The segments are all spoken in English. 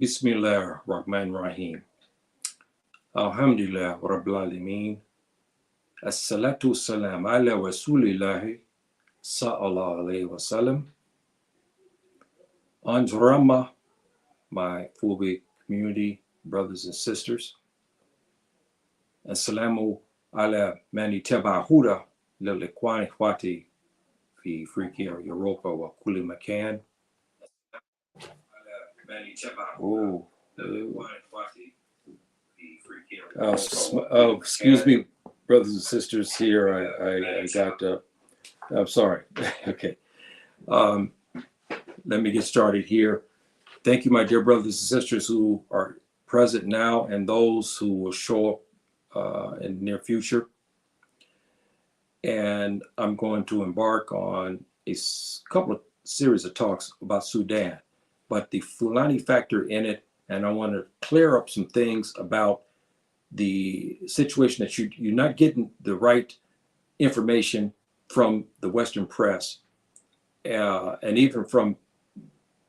Bismillah Rahman Rahim. Alhamdulillah Rabbil Alameen. As-salatu salam ala Rasulillahi sallallahu alayhi wa sallam. Anjurama, my Fulani community, brothers and sisters. Assalamu ala mani tabahuda lilikwani ikhwati fi Afrika Europa wa kulli makan. Oh, excuse me, brothers and sisters. Here, I got. I'm sorry. Okay. Let me get started here. Thank you, my dear brothers and sisters who are present now and those who will show up in the near future. And I'm going to embark on a couple of series of talks about Sudan, but the Fulani factor in it, and I want to clear up some things about the situation that you're not getting the right information from the Western press, and even from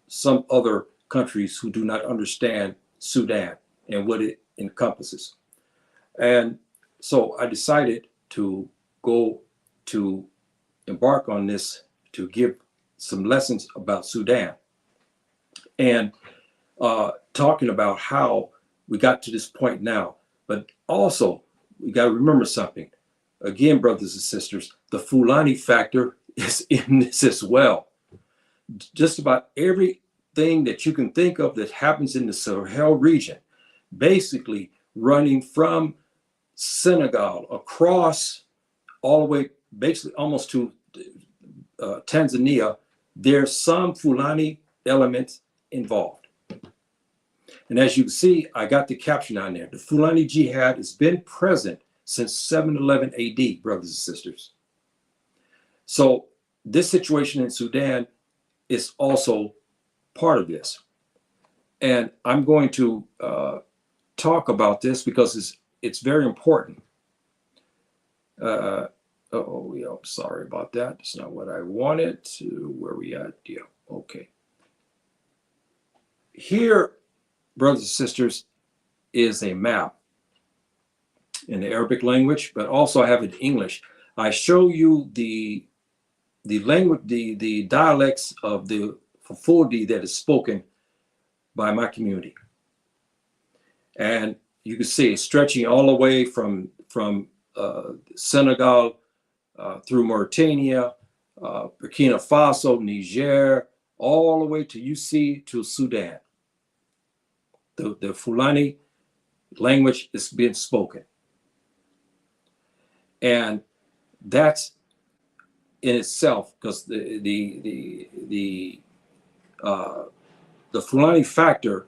some other countries who do not understand Sudan and what it encompasses. And so I decided to embark on this to give some lessons about Sudan and talking about how we got to this point now. But also, we got to remember something. Again, brothers and sisters, the Fulani factor is in this as well. Just about everything that you can think of that happens in the Sahel region, basically running from Senegal across all the way, basically almost to Tanzania, there's some Fulani elements involved. And as you can see, I got the caption on there. The Fulani Jihad has been present since 711 AD, brothers and sisters. So this situation in Sudan is also part of this. And I'm going to talk about this because it's very important. I'm sorry about that. It's not what I wanted. Where we at? Yeah, okay. Here, brothers and sisters, is a map in the Arabic language, but also I have it in English. I show you the language, the dialects of the Fulani that is spoken by my community. And you can see it stretching all the way from Senegal through Mauritania, Burkina Faso, Niger, all the way to to Sudan. The Fulani language is being spoken. And that's in itself, because the Fulani factor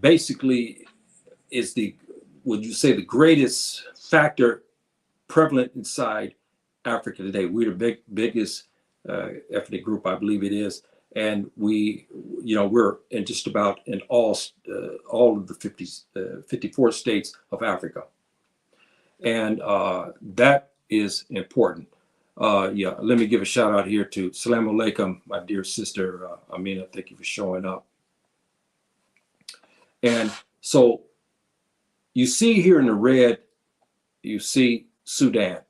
basically is would you say, the greatest factor prevalent inside Africa today. We're the biggest ethnic group, I believe it is, and we're in just about in all of the 54 states of Africa, and that is important. Let me give a shout out here to Assalamu Alaikum, my dear sister Amina. Thank you for showing up. And so you see here in the red, you see Sudan.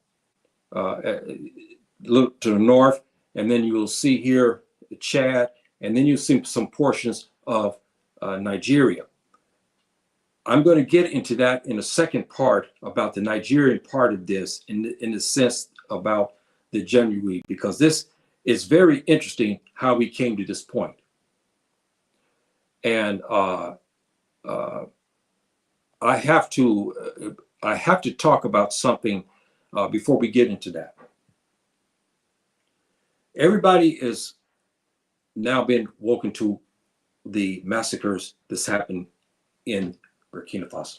Look to the north, and then you will see here Chad, and then you see some portions of Nigeria. I'm going to get into that in a second part about the Nigerian part of this, in the sense about the Janjaweed, because this is very interesting how we came to this point. And I have to talk about something before we get into that. Everybody is now been woken to the massacres that's happened in Burkina Faso.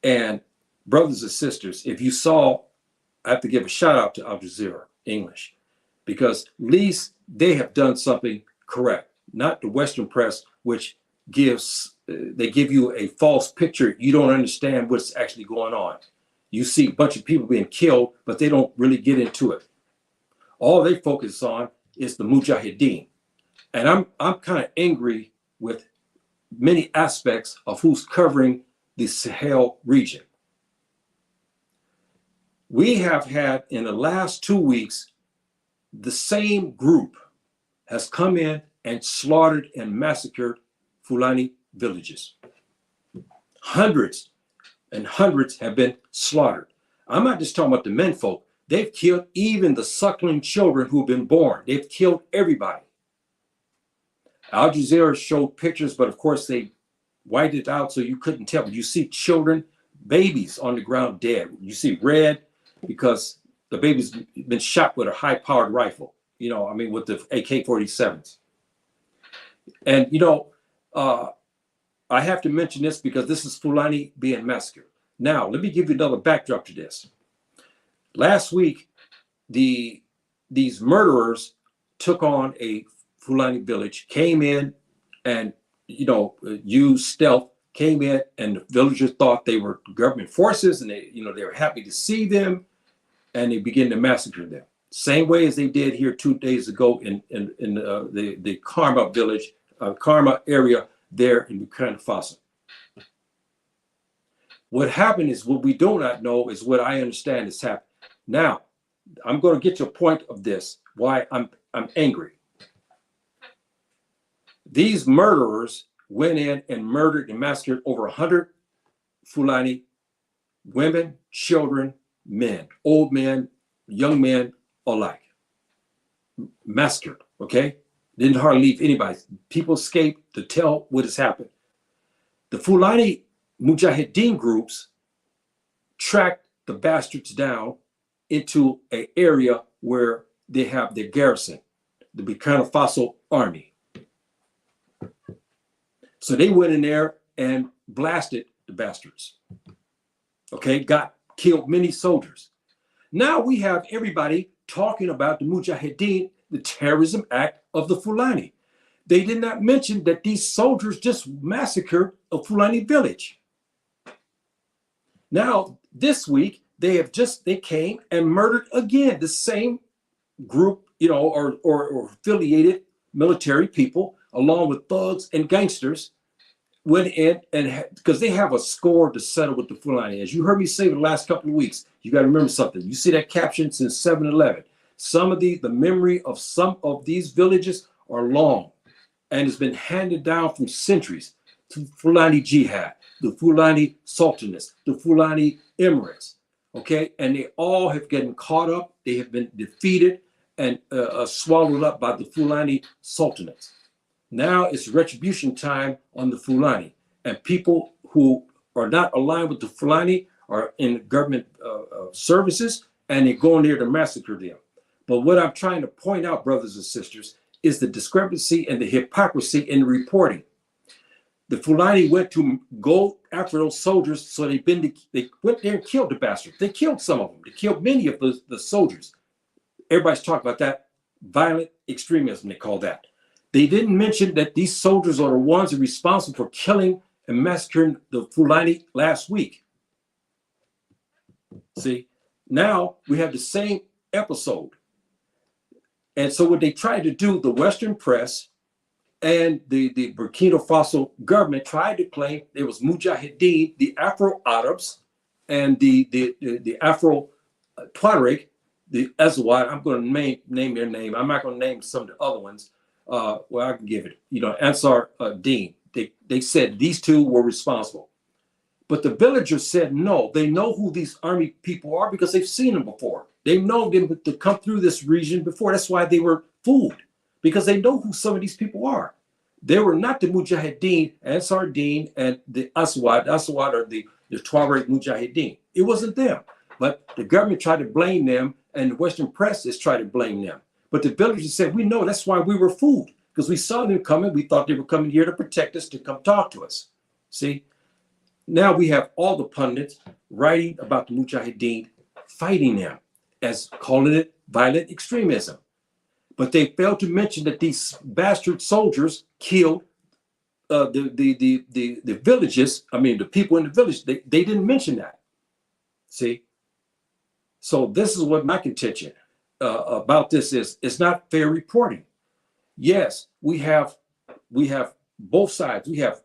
And brothers and sisters, if you saw, I have to give a shout out to Al Jazeera English, because at least they have done something correct, not the Western press, which they give you a false picture. You don't understand what's actually going on. You see a bunch of people being killed, but they don't really get into it. All they focus on is the Mujahideen. And I'm kind of angry with many aspects of who's covering the Sahel region. We have had in the last 2 weeks, the same group has come in and slaughtered and massacred Fulani villages. Hundreds and hundreds have been slaughtered. I'm not just talking about the men folk. They've killed even the suckling children who've been born. They've killed everybody. Al Jazeera showed pictures, but of course they whited it out so you couldn't tell. But you see children, babies on the ground dead. You see red because the baby's been shot with a high-powered rifle, with the AK-47s. And, I have to mention this because this is Fulani being massacred. Now, let me give you another backdrop to this. Last week, these murderers took on a Fulani village, came in and, used stealth, came in, and the villagers thought they were government forces, and they were happy to see them, and they began to massacre them. Same way as they did here 2 days ago in the Karma village, Karma area there in Burkina Faso. What happened is, what we do not know is what I understand has happened. Now, I'm going to get to a point of this, why I'm angry. These murderers went in and murdered and massacred over 100 Fulani women, children, men, old men, young men alike. Massacred, okay? Didn't hardly leave anybody. People escaped to tell what has happened. The Fulani Mujahideen groups tracked the bastards down into an area where they have their garrison, the Burkina Faso army. So they went in there and blasted the bastards. Okay, killed many soldiers. Now we have everybody talking about the Mujahideen, the terrorism act of the Fulani. They did not mention that these soldiers just massacred a Fulani village. Now, this week, they came and murdered again the same group, or affiliated military people, along with thugs and gangsters, went in and because they have a score to settle with the Fulani. As you heard me say the last couple of weeks, you got to remember something. You see that caption since 7/11. Some of the memory of some of these villages are long, and it's been handed down from centuries to Fulani Jihad, the Fulani Sultanates, the Fulani Emirates. Okay, and they all have gotten caught up. They have been defeated and swallowed up by the Fulani Sultanates. Now it's retribution time on the Fulani, and people who are not aligned with the Fulani are in government services, and they're going there to massacre them. But what I'm trying to point out, brothers and sisters, is the discrepancy and the hypocrisy in the reporting. The Fulani went to go after those soldiers, so they went there and killed the bastards. They killed some of them. They killed many of the soldiers. Everybody's talking about that. Violent extremism, they call that. They didn't mention that these soldiers are the ones who are responsible for killing and massacring the Fulani last week. See, now we have the same episode. And so what they tried to do, the Western press and the Burkina Faso government tried to claim there was Mujahideen, the Afro-Arabs, and the Afro-Tuareg, the Azawad. I'm going to name their name. I'm not going to name some of the other ones. I can give it. Ansar Deen. They said these two were responsible. But the villagers said no. They know who these army people are because they've seen them before. They know them to come through this region before. That's why they were fooled, because they know who some of these people are. They were not the Mujahideen, Ansar Deen, and the Aswad. The Aswad are the Tuareg Mujahideen. It wasn't them. But the government tried to blame them, and the Western press has tried to blame them. But the villagers said, we know, that's why we were fooled, because we saw them coming. We thought they were coming here to protect us, to come talk to us. See? Now we have all the pundits writing about the Mujahideen, fighting them, as calling it violent extremism. But they failed to mention that these bastard soldiers killed the villages. I mean, the people in the village. They didn't mention that. See? So this is what my contention about this is. It's not fair reporting. Yes, we have both sides. We have,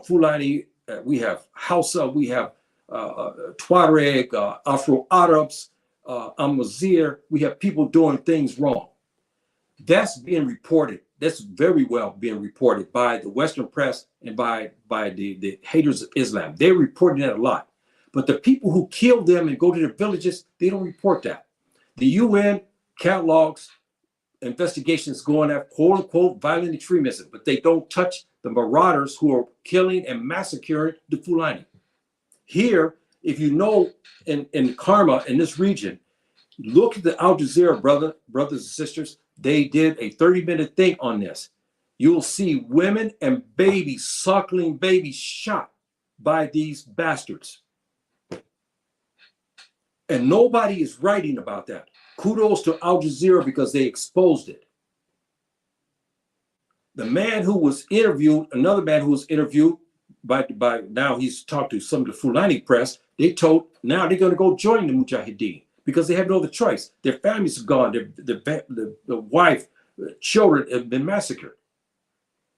Fulani, we have Hausa, we have Tuareg, Afro Arabs, Amazigh. We have people doing things wrong. That's being reported. That's very well being reported by the Western press and by the haters of Islam. They're reporting that a lot. But the people who kill them and go to their villages, they don't report that. The UN catalogs investigations going at quote unquote violent extremism, but they don't touch the marauders who are killing and massacring the Fulani. Here, if you know, in Karma, in this region, look at the Al Jazeera brothers and sisters. They did a 30-minute thing on this. You will see women and babies, suckling babies, shot by these bastards. And nobody is writing about that. Kudos to Al Jazeera because they exposed it. The man who was interviewed, another man who was interviewed by now he's talked to some of the Fulani press. They told now they're going to go join the Mujahideen because they have no other choice. Their families are gone. The wife, children have been massacred.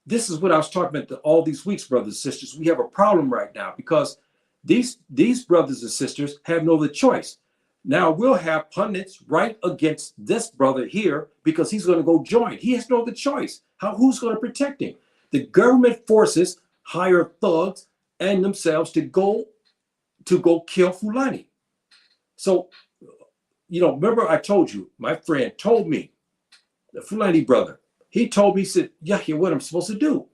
This is what I was talking about all these weeks, brothers and sisters. We have a problem right now because these brothers and sisters have no other choice. Now we'll have pundits right against this brother here because he's going to go join. He has no other choice. Who's going to protect him? The government forces hire thugs and themselves to go kill Fulani. So, remember I told you, my friend told me, the Fulani brother, he told me, he said, Yahya, what I'm supposed to do?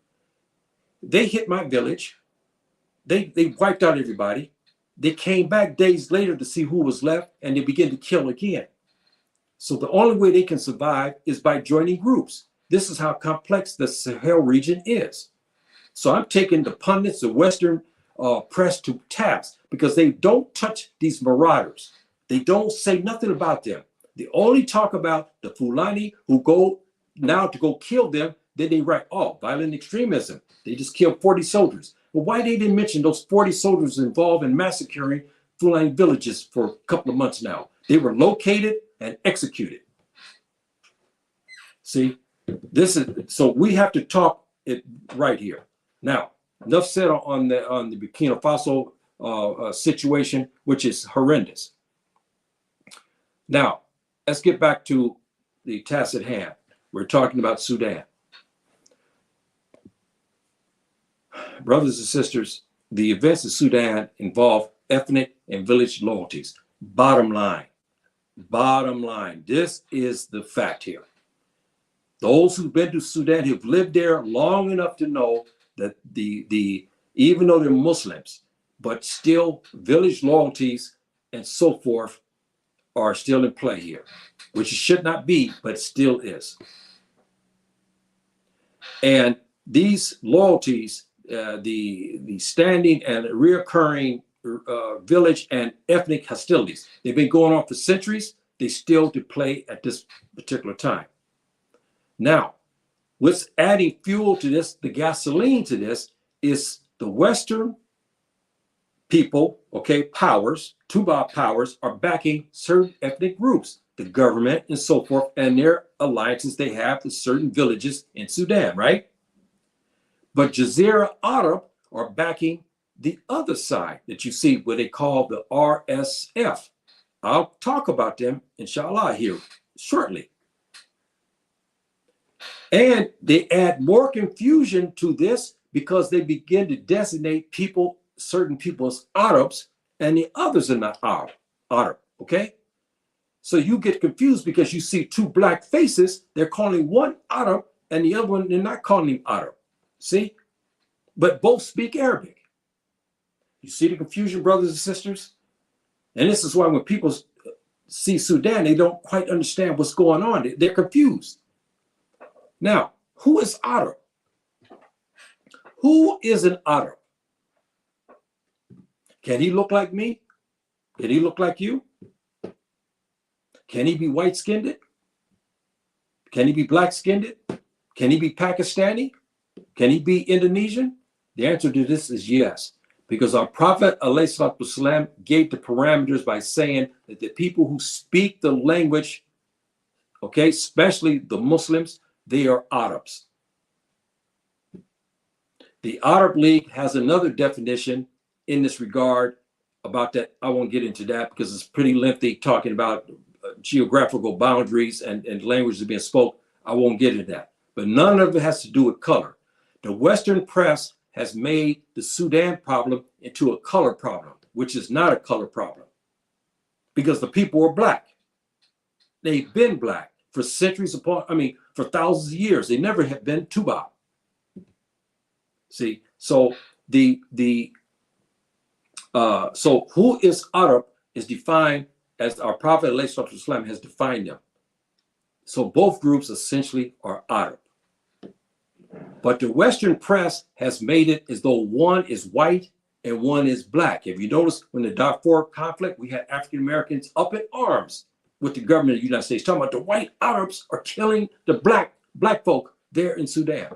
They hit my village. They wiped out everybody. They came back days later to see who was left, and they began to kill again. So the only way they can survive is by joining groups. This is how complex the Sahel region is. So I'm taking the pundits, the Western press to task because they don't touch these marauders. They don't say nothing about them. They only talk about the Fulani who go now to go kill them. Then they write, violent extremism. They just killed 40 soldiers. Well, why they didn't mention those 40 soldiers involved in massacring Fulani villages for a couple of months now? They were located and executed. See, so we have to talk it right here. Now, enough said on the Burkina Faso situation, which is horrendous. Now, let's get back to the task at hand. We're talking about Sudan. Brothers and sisters, the events in Sudan involve ethnic and village loyalties. Bottom line, this is the fact here. Those who've been to Sudan, who've lived there long enough to know that even though they're Muslims, but still village loyalties and so forth are still in play here, which it should not be, but still is. And these loyalties, the standing and reoccurring village and ethnic hostilities, they've been going on for centuries. They still do play at this particular time. Now, what's adding fuel to this, the gasoline to this, is the Western people, powers, Tuba powers, are backing certain ethnic groups, the government and so forth, and their alliances they have with certain villages in Sudan, right? But Jazeera Arab are backing the other side that you see, what they call the RSF. I'll talk about them, inshallah, here shortly. And they add more confusion to this because they begin to designate people, certain people as Arabs, and the others are not Arab, okay? So you get confused because you see two black faces. They're calling one Arab and the other one, they're not calling him Arab. See? But both speak Arabic. You see the confusion, brothers and sisters? And this is why when people see Sudan, they don't quite understand what's going on. They're confused. Now, who is Arab? Who is an Arab? Can he look like me? Can he look like you? Can he be white-skinned? Can he be black-skinned? Can he be Pakistani? Can he be Indonesian? The answer to this is yes, because our Prophet ﷺ gave the parameters by saying that the people who speak the language, especially the Muslims, they are Arabs. The Arab League has another definition in this regard about that. I won't get into that because it's pretty lengthy, talking about geographical boundaries and languages being spoke. I won't get into that. But none of it has to do with color. The Western press has made the Sudan problem into a color problem, which is not a color problem, because the people were black. They've been black for centuries upon, for thousands of years. They never have been Tuba. See, so so who is Arab is defined as our Prophet ﷺ has defined them. So both groups essentially are Arab. But the Western press has made it as though one is white and one is black. If you notice, when the Darfur conflict, we had African Americans up in arms with the government of the United States, talking about the white Arabs are killing the black folk there in Sudan,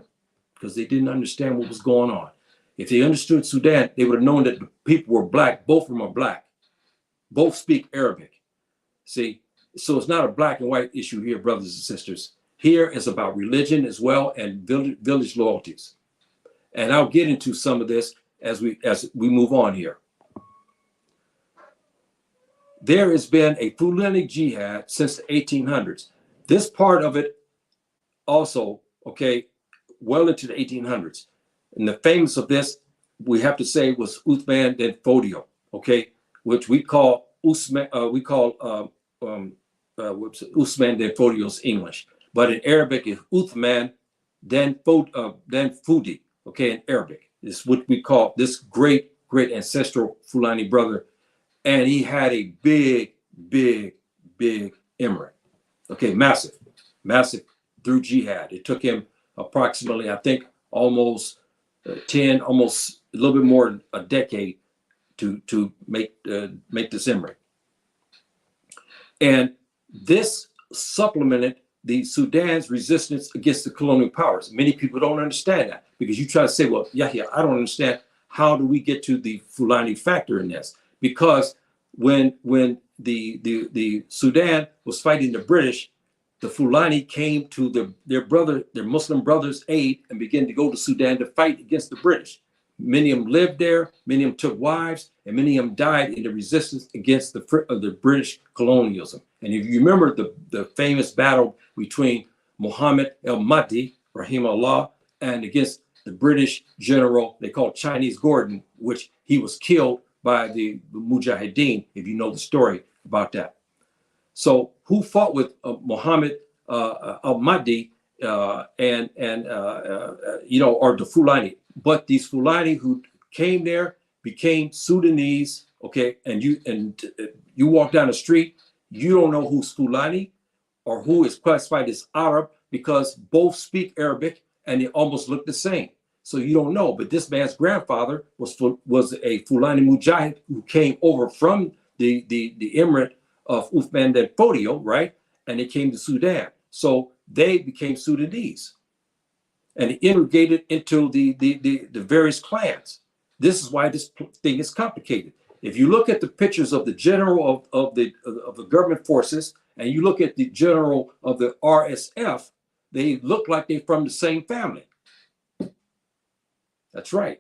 because they didn't understand what was going on. If they understood Sudan, they would have known that the people were black. Both of them are black. Both speak Arabic. See, so it's not a black and white issue here, brothers and sisters. Here it's about religion as well, and village loyalties. And I'll get into some of this as we move on here. There has been a Fulani jihad since the 1800s. This part of it also, okay, well into the 1800s. And the famous of this, we have to say, was Uthman den Fodio, okay, which we call Usman, Usman den Fodio's English. But in Arabic, it's Uthman den Fudi, okay, in Arabic. It's what we call this great ancestral Fulani brother. And he had a big emirate, okay, massive through jihad. It took him approximately, I think, almost a little bit more than a decade to make this emirate. And this supplemented the Sudan's resistance against the colonial powers. Many people don't understand that, because you try to say, well, Yahya, I don't understand. How do we get to the Fulani factor in this? Because when the Sudan was fighting the British, the Fulani came to their Muslim brothers' aid and began to go to Sudan to fight against the British. Many of them lived there, many of them took wives, and many of them died in the resistance against the British colonialism. And if you remember the famous battle between Muhammad el-Mahdi, rahimahullah, and against the British general they called Chinese Gordon, which he was killed by the Mujahideen, if you know the story about that. So who fought with Muhammad al-Mahdi or the Fulani? But these Fulani who came there became Sudanese, okay? And you walk down the street, you don't know who's Fulani or who is classified as Arab, because both speak Arabic and they almost look the same. So you don't know. But this man's grandfather was a Fulani Mujahid who came over from the emirate of Uthman den Fodio, right? And they came to Sudan. So they became Sudanese and integrated into the various clans. This is why this thing is complicated. If you look at the pictures of the general of the government forces, and you look at the general of the RSF, they look like they're from the same family. That's right,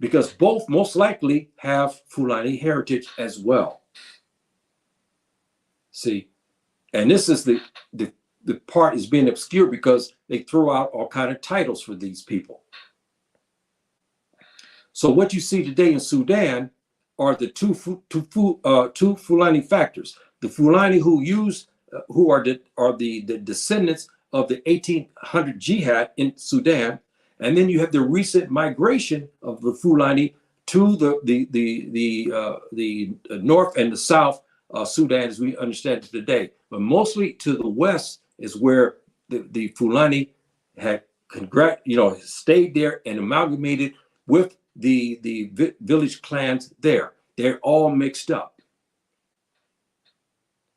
because both most likely have Fulani heritage as well. See, and this is the part is being obscured because they throw out all kind of titles for these people. So what you see today in Sudan are the two Fulani factors. The Fulani who are the descendants of the 1800 jihad in Sudan, and then you have the recent migration of the Fulani to the north and the south Sudan as we understand it today. But mostly to the west is where the Fulani had stayed there and amalgamated with the village clans there. They're all mixed up.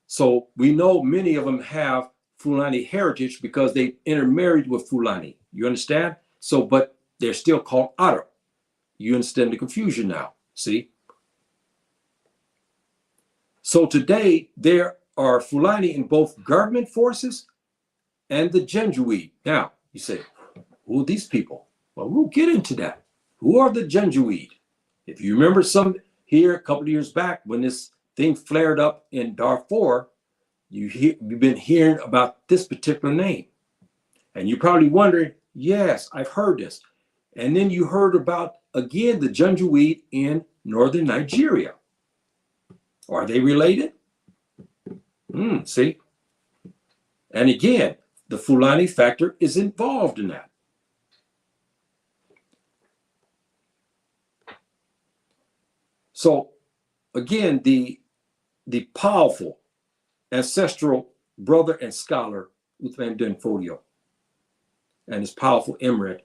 So we know many of them have Fulani heritage because they intermarried with Fulani. You understand? So, but they're still called Arab. You understand the confusion now, see? So today, there are Fulani in both government forces and the Janjaweed. Now, you say, who are these people? Well, we'll get into that. Who are the Janjaweed? If you remember some here a couple of years back when this thing flared up in Darfur, you've been hearing about this particular name. And you're probably wondering, yes, I've heard this. And then you heard about, again, the Janjaweed in northern Nigeria. Are they related? See? And again, the Fulani factor is involved in that. So again, the powerful ancestral brother and scholar Uthman Denfodio and his powerful emirate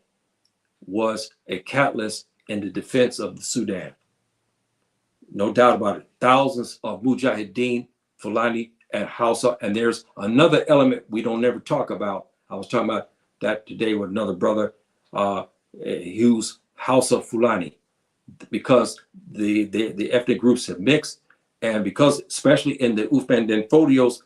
was a catalyst in the defense of the Sudan. No doubt about it. Thousands of Mujahideen, Fulani, and Hausa. And there's another element we don't never talk about. I was talking about that today with another brother, who's Hausa Fulani, because the ethnic groups have mixed, and because especially in the Uthman Denfodio's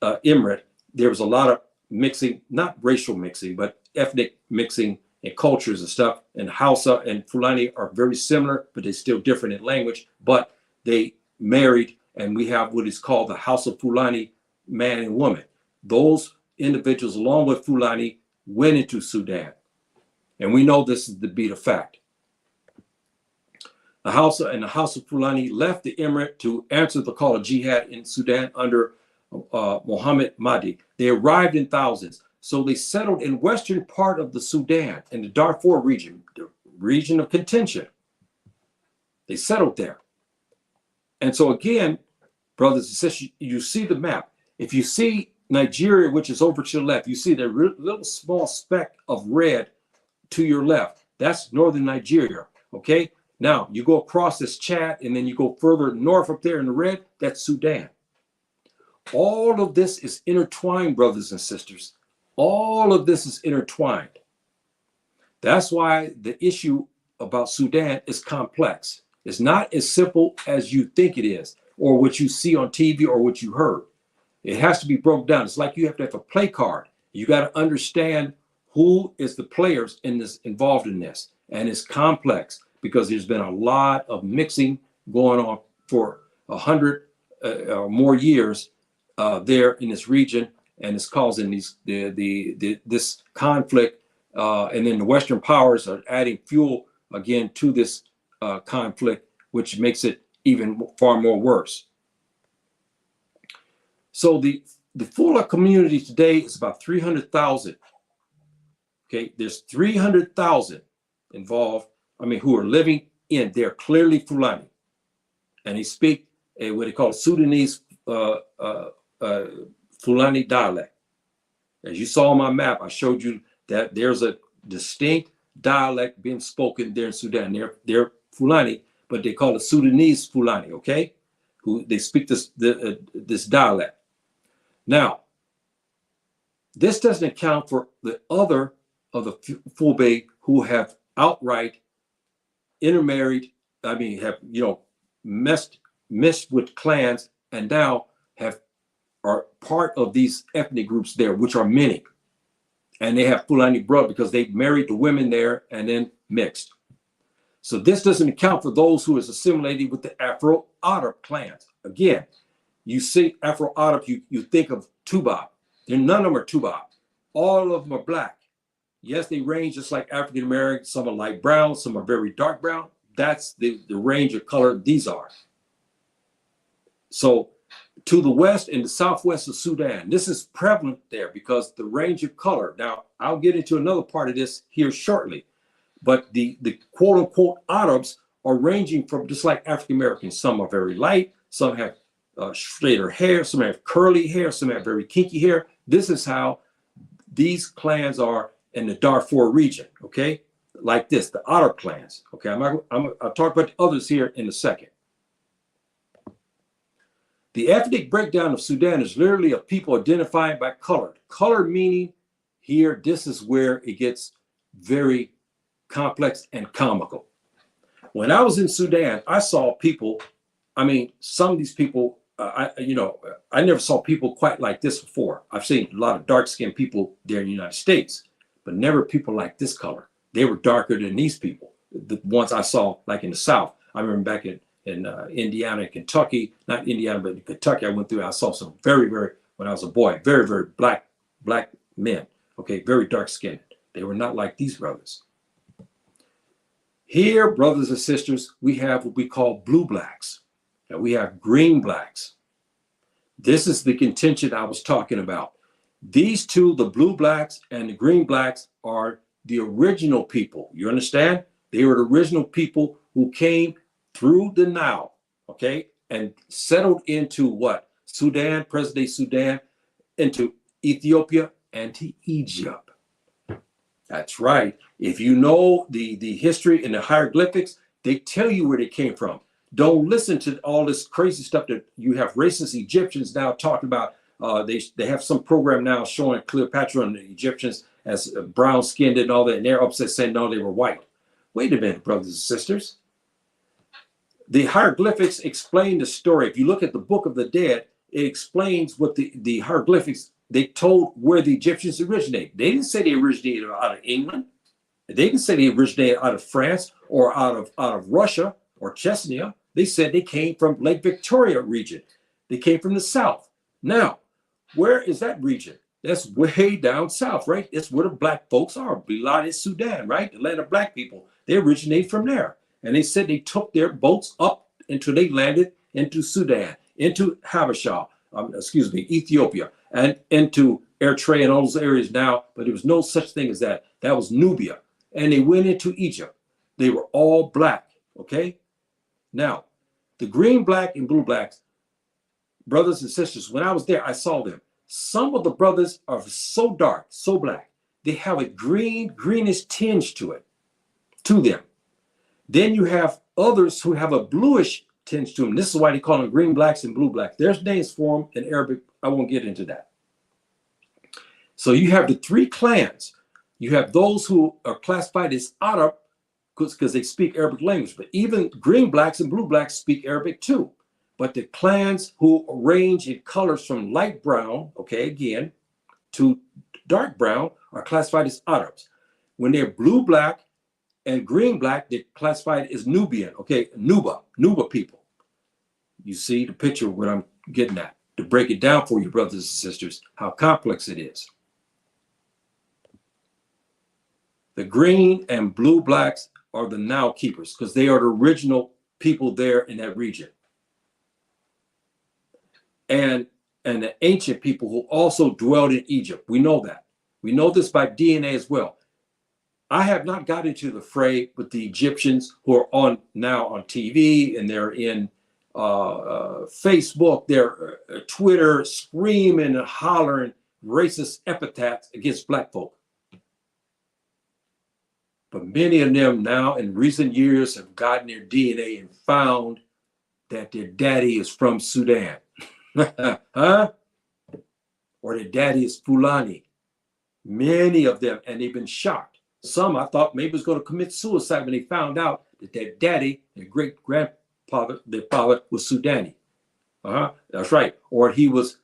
emirate, there was a lot of mixing, not racial mixing, but ethnic mixing and cultures and stuff. And Hausa and Fulani are very similar, but they're still different in language. But they married, and we have what is called the Hausa Fulani man and woman. Those individuals, along with Fulani, went into Sudan. And we know this is to be the fact. The Hausa and the Hausa Fulani left the emirate to answer the call of jihad in Sudan under Mohammed Mahdi. They arrived in thousands. So they settled in western part of the Sudan, in the Darfur region, the region of contention. They settled there. And so again, brothers and sisters, you see the map. If you see Nigeria, which is over to the left, you see the little small speck of red to your left. That's northern Nigeria, okay? Now, you go across this Chad, and then you go further north up there in the red, that's Sudan. All of this is intertwined, brothers and sisters. All of this is intertwined. That's why the issue about Sudan is complex. It's not as simple as you think it is, or what you see on TV or what you heard. It has to be broken down. It's like you have to have a play card. You got to understand who is the players in this, involved in this. And it's complex because there's been a lot of mixing going on for 100 or more years there in this region, and it's causing this conflict. And then the Western powers are adding fuel again to this conflict, which makes it even far more worse. So the Fula community today is about 300,000. Okay, there's 300,000 involved. I mean, who are living in. They're clearly Fulani, and they speak what they call Sudanese Fulani dialect. As you saw on my map, I showed you that there's a distinct dialect being spoken there in Sudan. They're Fulani, but they call it Sudanese Fulani. Okay, who they speak this dialect. Now, this doesn't account for the other of the Fulbe who have outright intermarried. I mean, have messed with clans, and now are part of these ethnic groups there, which are many, and they have Fulani blood because they married the women there and then mixed. So this doesn't account for those who is assimilated with the Afro-Arab clans. Again, you see Afro-Arab, you think of Tubab. None of them are Tubab. All of them are black. Yes, they range just like African Americans. Some are light brown, some are very dark brown. That's the range of color these are. So to the west and the southwest of Sudan, this is prevalent there because the range of color. Now, I'll get into another part of this here shortly, but the quote unquote Arabs are ranging from just like African Americans. Some are very light, some have straighter hair, some have curly hair, some have very kinky hair. This is how these clans are in the Darfur region, okay? Like this, the Arab clans, okay? I'll talk about the others here in a second. The ethnic breakdown of Sudan is literally of people identified by color. Color meaning here, this is where it gets very complex and comical. When I was in Sudan, I saw people, I mean, some of these people I never saw people quite like this before. I've seen a lot of dark-skinned people there in the United States, but never people like this color. They were darker than these people, the ones I saw like in the South. I remember back in Indiana and Kentucky, not Indiana, but in Kentucky, I went through, I saw some very, very, when I was a boy, very, very black men, okay, very dark-skinned. They were not like these brothers. Here, brothers and sisters, we have what we call blue blacks, and we have green blacks. This is the contention I was talking about. These two, the blue blacks and the green blacks, are the original people. You understand? They were the original people who came through the Nile, okay, and settled into what? Sudan, present-day Sudan, into Ethiopia, and to Egypt. That's right. If you know the history and the hieroglyphics, they tell you where they came from. Don't listen to all this crazy stuff that you have racist Egyptians now talking about. They have some program now showing Cleopatra and the Egyptians as brown skinned and all that, and they're upset saying no, they were white. Wait a minute, brothers and sisters. The hieroglyphics explain the story. If you look at the Book of the Dead, it explains what the hieroglyphics, they told where the Egyptians originated. They didn't say they originated out of England. They didn't say they originated out of France or out of Russia or Chechnya. They said they came from Lake Victoria region. They came from the south. Now, where is that region? That's way down south, right? It's where the black folks are. Fulani Sudan, right? The land of black people. They originate from there. And they said they took their boats up until they landed into Sudan, into Habasha, Ethiopia, and into Eritrea and all those areas now. But there was no such thing as that. That was Nubia. And they went into Egypt. They were all black, okay? Now, the green, black, and blue blacks, brothers and sisters, when I was there, I saw them. Some of the brothers are so dark, so black. They have a greenish tinge to them. Then you have others who have a bluish tinge to them. This is why they call them green blacks and blue blacks. There's names for them in Arabic. I won't get into that. So you have the three clans. You have those who are classified as Arab because they speak Arabic language, but even green blacks and blue blacks speak Arabic too. But the clans who range in colors from light brown, okay, again, to dark brown are classified as Arabs. When they're blue black and green black, they're classified as Nubian, okay, Nuba people. You see the picture of what I'm getting at. To break it down for you, brothers and sisters, how complex it is. The green and blue blacks are the Nile keepers because they are the original people there in that region. And the ancient people who also dwelled in Egypt. We know that. We know this by DNA as well. I have not got into the fray with the Egyptians who are now on TV and they're in Facebook, they're Twitter, screaming and hollering racist epithets against black folk. But many of them now in recent years have gotten their DNA and found that their daddy is from Sudan. Huh? Or their daddy is Fulani. Many of them, and they've been shocked. Some I thought maybe was going to commit suicide when they found out that their daddy, their great grandfather, their father was Sudani. That's right. Or he was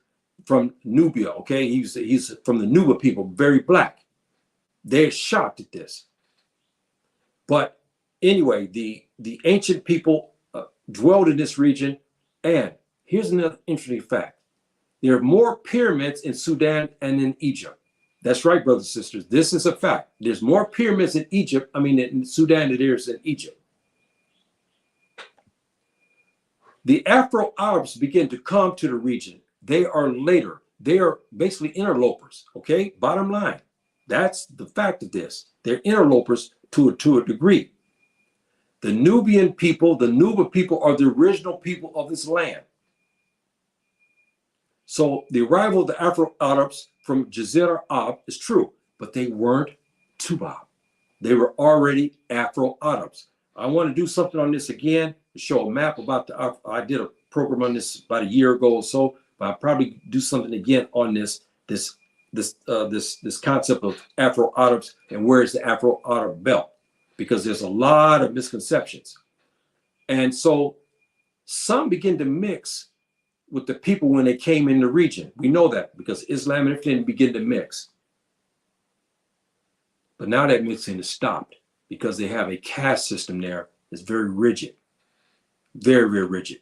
from Nubia. Okay, he's from the Nuba people, very black. They're shocked at this. But anyway, the ancient people dwelled in this region, and here's another interesting fact. There are more pyramids in Sudan and in Egypt. That's right, brothers and sisters. This is a fact. There's more pyramids in in Sudan than there is in Egypt. The Afro-Arabs begin to come to the region. They are later. They are basically interlopers, okay? Bottom line. That's the fact of this. They're interlopers to a degree. The Nubian people, the Nuba people are the original people of this land. So the arrival of the Afro-Arabs from Jazira Arab is true, but they weren't Tubab. They were already Afro-Arabs. I want to do something on this again to show a map about I did a program on this about a year ago or so, but I'll probably do something again on this concept of Afro-Arabs and where is the Afro-Arab belt, because there's a lot of misconceptions. And so some begin to mix with the people when they came in the region. We know that because Islam and everything begin to mix. But now that mixing is stopped because they have a caste system there that's very rigid, very, very rigid.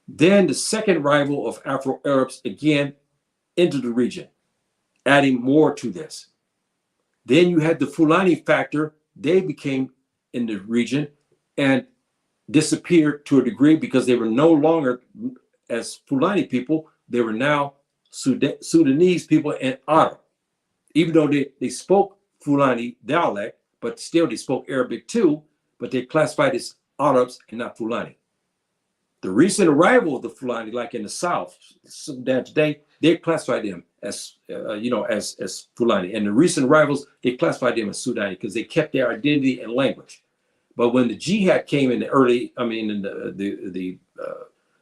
Then the second arrival of Afro-Arabs again into the region, adding more to this. Then you had the Fulani factor. They became in the region and disappeared to a degree because they were no longer as Fulani people. They were now Sudanese people and Arab. Even though they spoke Fulani dialect, but still they spoke Arabic too, but they classified as Arabs and not Fulani. The recent arrival of the Fulani, like in the South, Sudan today, they classified them as, as Fulani. And the recent arrivals, they classified them as Sudani because they kept their identity and language. But when the jihad came in the early, in the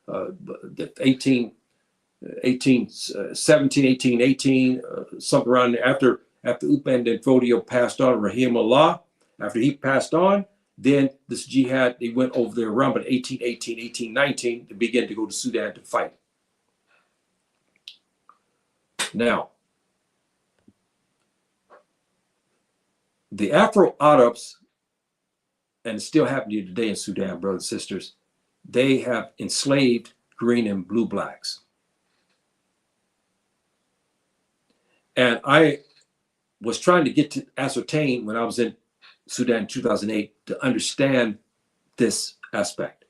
1818, something around there, after Upan and Fodio passed on, Rahimullah, after he passed on, then this jihad, they went over there around about 1818, 1819 to begin to go to Sudan to fight. Now, the Afro-Arabs, and it's still happening today in Sudan, brothers and sisters, they have enslaved green and blue blacks. And I was trying to get to ascertain when I was in Sudan in 2008 to understand this aspect.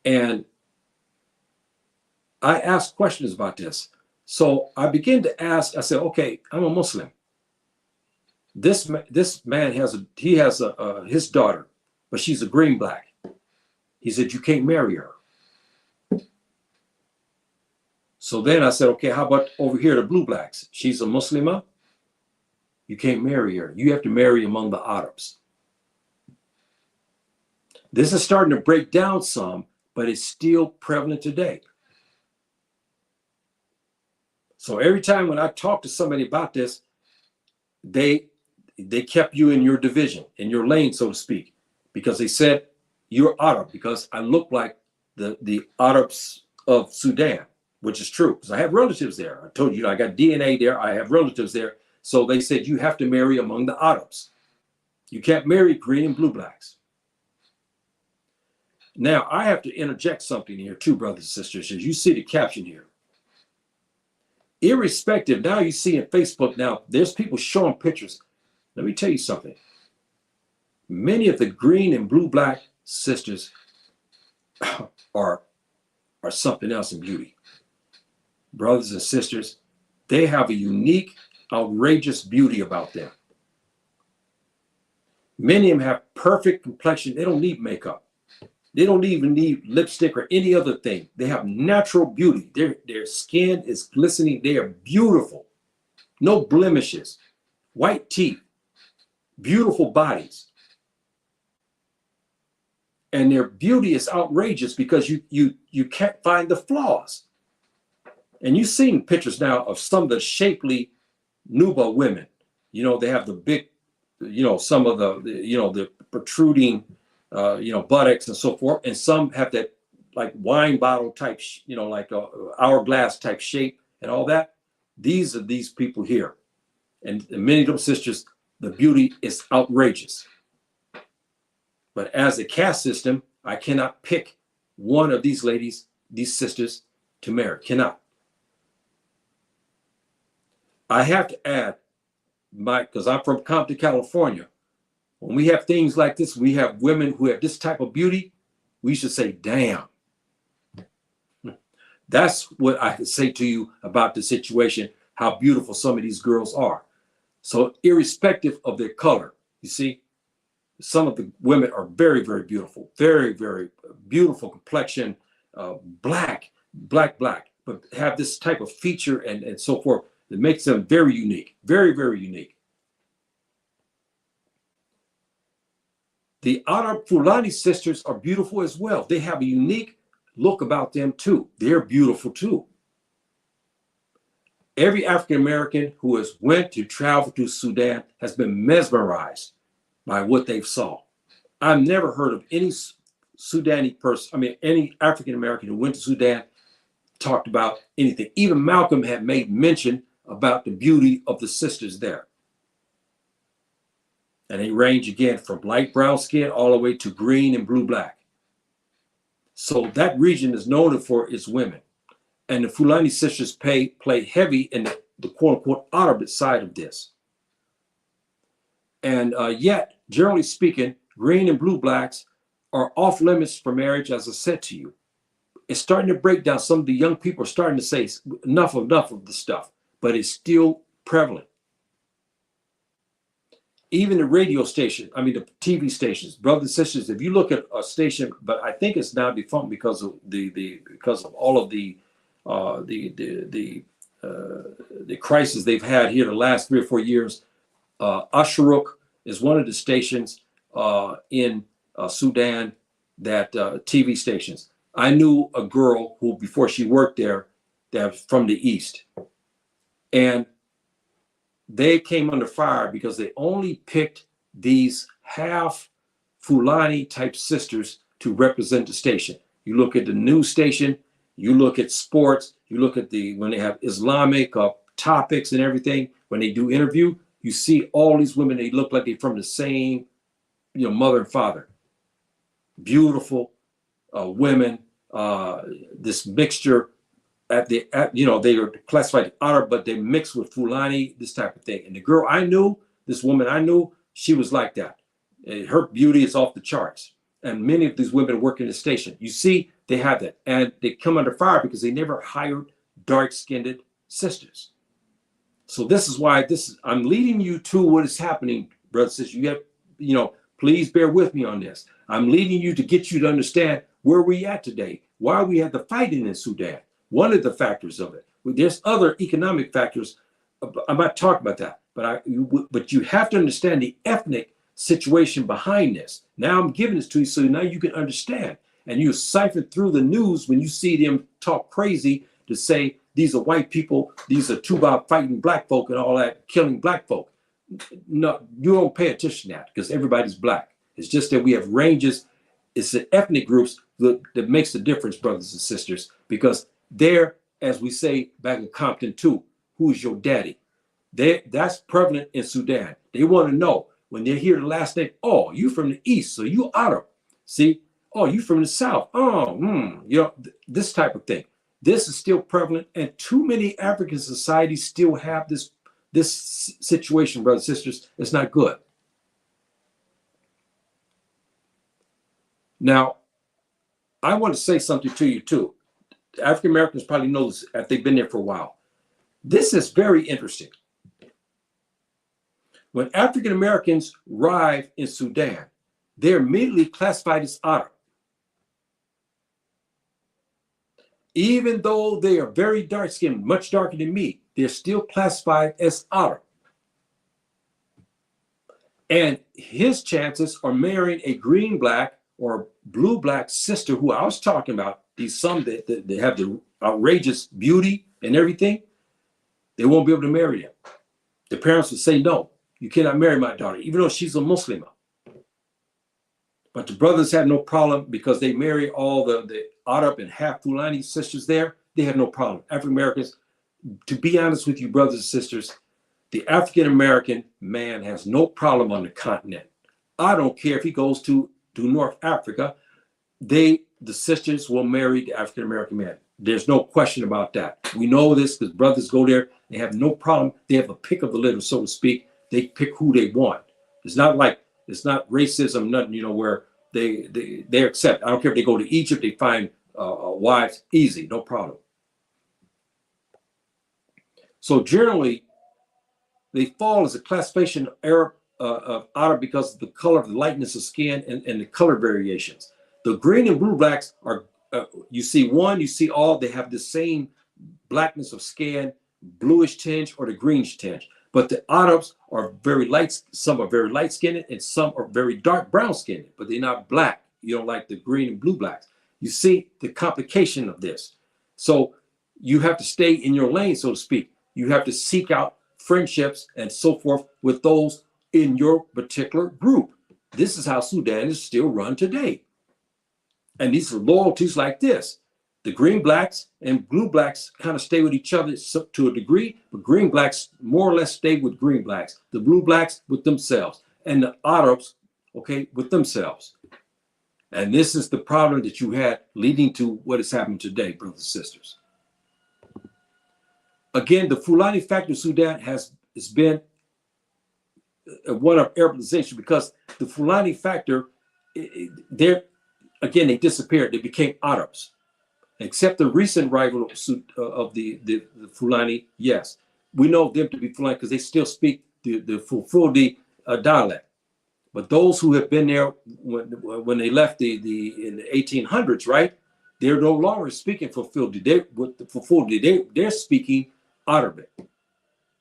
And I asked questions about this. So I began to ask, I said, okay, I'm a Muslim. This man has his daughter, but she's a green black. He said, you can't marry her. So then I said, okay, how about over here, the blue blacks? She's a Muslimah. You can't marry her. You have to marry among the Arabs. This is starting to break down some, but it's still prevalent today. So every time when I talk to somebody about this, they kept you in your division, in your lane, so to speak, because they said you're Arab, because I look like the Arabs of Sudan, which is true, because I have relatives there. I told you, I got DNA there. I have relatives there. So they said you have to marry among the Arabs. You can't marry green and blue blacks. Now, I have to interject something here too, brothers and sisters, as you see the caption here. Irrespective, now you see in Facebook now, there's people showing pictures. Let me tell you something. Many of the green and blue black sisters are something else in beauty. Brothers and sisters, they have a unique, outrageous beauty about them. Many of them have perfect complexion. They don't need makeup. They don't even need lipstick or any other thing. They have natural beauty. Their skin is glistening. They are beautiful. No blemishes. White teeth. Beautiful bodies. And their beauty is outrageous because you can't find the flaws. And you've seen pictures now of some of the shapely Nuba women. You know, they have the big, some of the protruding, buttocks and so forth. And some have that like wine bottle type, like a hourglass type shape and all that. These are these people here. And many of those sisters, the beauty is outrageous. But as a caste system, I cannot pick one of these ladies, these sisters, to marry. Cannot. I have to add, because I'm from Compton, California. When we have things like this, we have women who have this type of beauty, we should say, damn. That's what I could say to you about the situation, how beautiful some of these girls are. So irrespective of their color, you see, some of the women are very, very beautiful, very, very beautiful complexion, black, but have this type of feature and so forth that makes them very unique, very, very unique. The Arab Fulani sisters are beautiful as well. They have a unique look about them too. They're beautiful too. Every African-American who has went to travel to Sudan has been mesmerized by what they've saw. I've never heard of any Sudani person, I mean, any African American who went to Sudan talked about anything. Even Malcolm had made mention about the beauty of the sisters there. And they range again from light brown skin all the way to green and blue black. So that region is known for its women. And the Fulani sisters play heavy in the quote unquote Arab side of this. And yet, generally speaking, green and blue blacks are off limits for marriage, as I said to you. It's starting to break down. Some of the young people are starting to say enough of the stuff, but it's still prevalent. Even the radio station, I mean the TV stations, brothers and sisters. If you look at a station, but I think it's now defunct because of because of all of the crisis they've had here the last 3 or 4 years. Ashruk is one of the stations in Sudan that TV stations. I knew a girl who, before she worked there, that was from the East. And they came under fire because they only picked these half Fulani type sisters to represent the station. You look at the news station, you look at sports, you look at when they have Islamic topics and everything, when they do interview, you see all these women, they look like they're from the same, mother and father. Beautiful women, this mixture they are classified Arab, but they mix with Fulani, this type of thing. And the girl I knew, this woman I knew, she was like that. Her beauty is off the charts. And many of these women work in the station. You see, they have that. And they come under fire because they never hired dark-skinned sisters. So this is why I'm leading you to what is happening, brothers and sisters. You have, please bear with me on this. I'm leading you to get you to understand where we at today, why we had the fighting in Sudan. One of the factors of it. There's other economic factors. I'm not talking about that, but you have to understand the ethnic situation behind this. Now I'm giving this to you so now you can understand. And you siphon through the news when you see them talk crazy to say these are white people, these are Tuba fighting black folk and all that, killing black folk. No, you don't pay attention to that because everybody's black. It's just that we have ranges. It's the ethnic groups that makes the difference, brothers and sisters, because there, as we say back in Compton too, who's your daddy? That's prevalent in Sudan. They want to know when they hear the last name, oh, you from the East, so you Arab. See, oh, you from the South. Oh, this type of thing. This is still prevalent, and too many African societies still have this situation, brothers and sisters. It's not good. Now, I want to say something to you too. African Americans probably know this if they've been there for a while. This is very interesting. When African Americans arrive in Sudan, they're immediately classified as Arab. Even though they are very dark skinned, much darker than me, they're still classified as Arab. And his chances are marrying a green black or blue black sister who I was talking about, some that have the outrageous beauty and everything, they won't be able to marry them. The parents would say, no, you cannot marry my daughter, even though she's a Muslim. But the brothers had no problem because they marry all the Arab and half Fulani sisters there. They had no problem. African Americans, to be honest with you, brothers and sisters, the African American man has no problem on the continent. I don't care if he goes to North Africa, the sisters will marry the African American man. There's no question about that. We know this because brothers go there. They have no problem. They have a pick of the litter, so to speak. They pick who they want. It's not racism, nothing, where they accept. I don't care if they go to Egypt, they find wives easy, no problem. So generally, they fall as a classification of Arab because of the color, of the lightness of skin, and the color variations. The green and blue blacks are, you see all, they have the same blackness of skin, bluish tinge or the greenish tinge. But the Arabs are very light, some are very light skinned and some are very dark brown skinned, but they're not black. You don't like the green and blue blacks. You see the complication of this. So you have to stay in your lane, so to speak. You have to seek out friendships and so forth with those in your particular group. This is how Sudan is still run today. And these are loyalties like this. The green blacks and blue blacks kind of stay with each other to a degree, but green blacks more or less stay with green blacks. The blue blacks with themselves, and the Arabs, okay, with themselves. And this is the problem that you had leading to what is happening today, brothers and sisters. Again, the Fulani factor of Sudan has been one of Arabization, because the Fulani factor, they disappeared. They became Arabs. Except the recent rival of the Fulani, yes. We know them to be Fulani because they still speak the Fulfulde dialect. But those who have been there when they left in the 1800s, right? They're no longer speaking Fulfulde. They're speaking Arabic.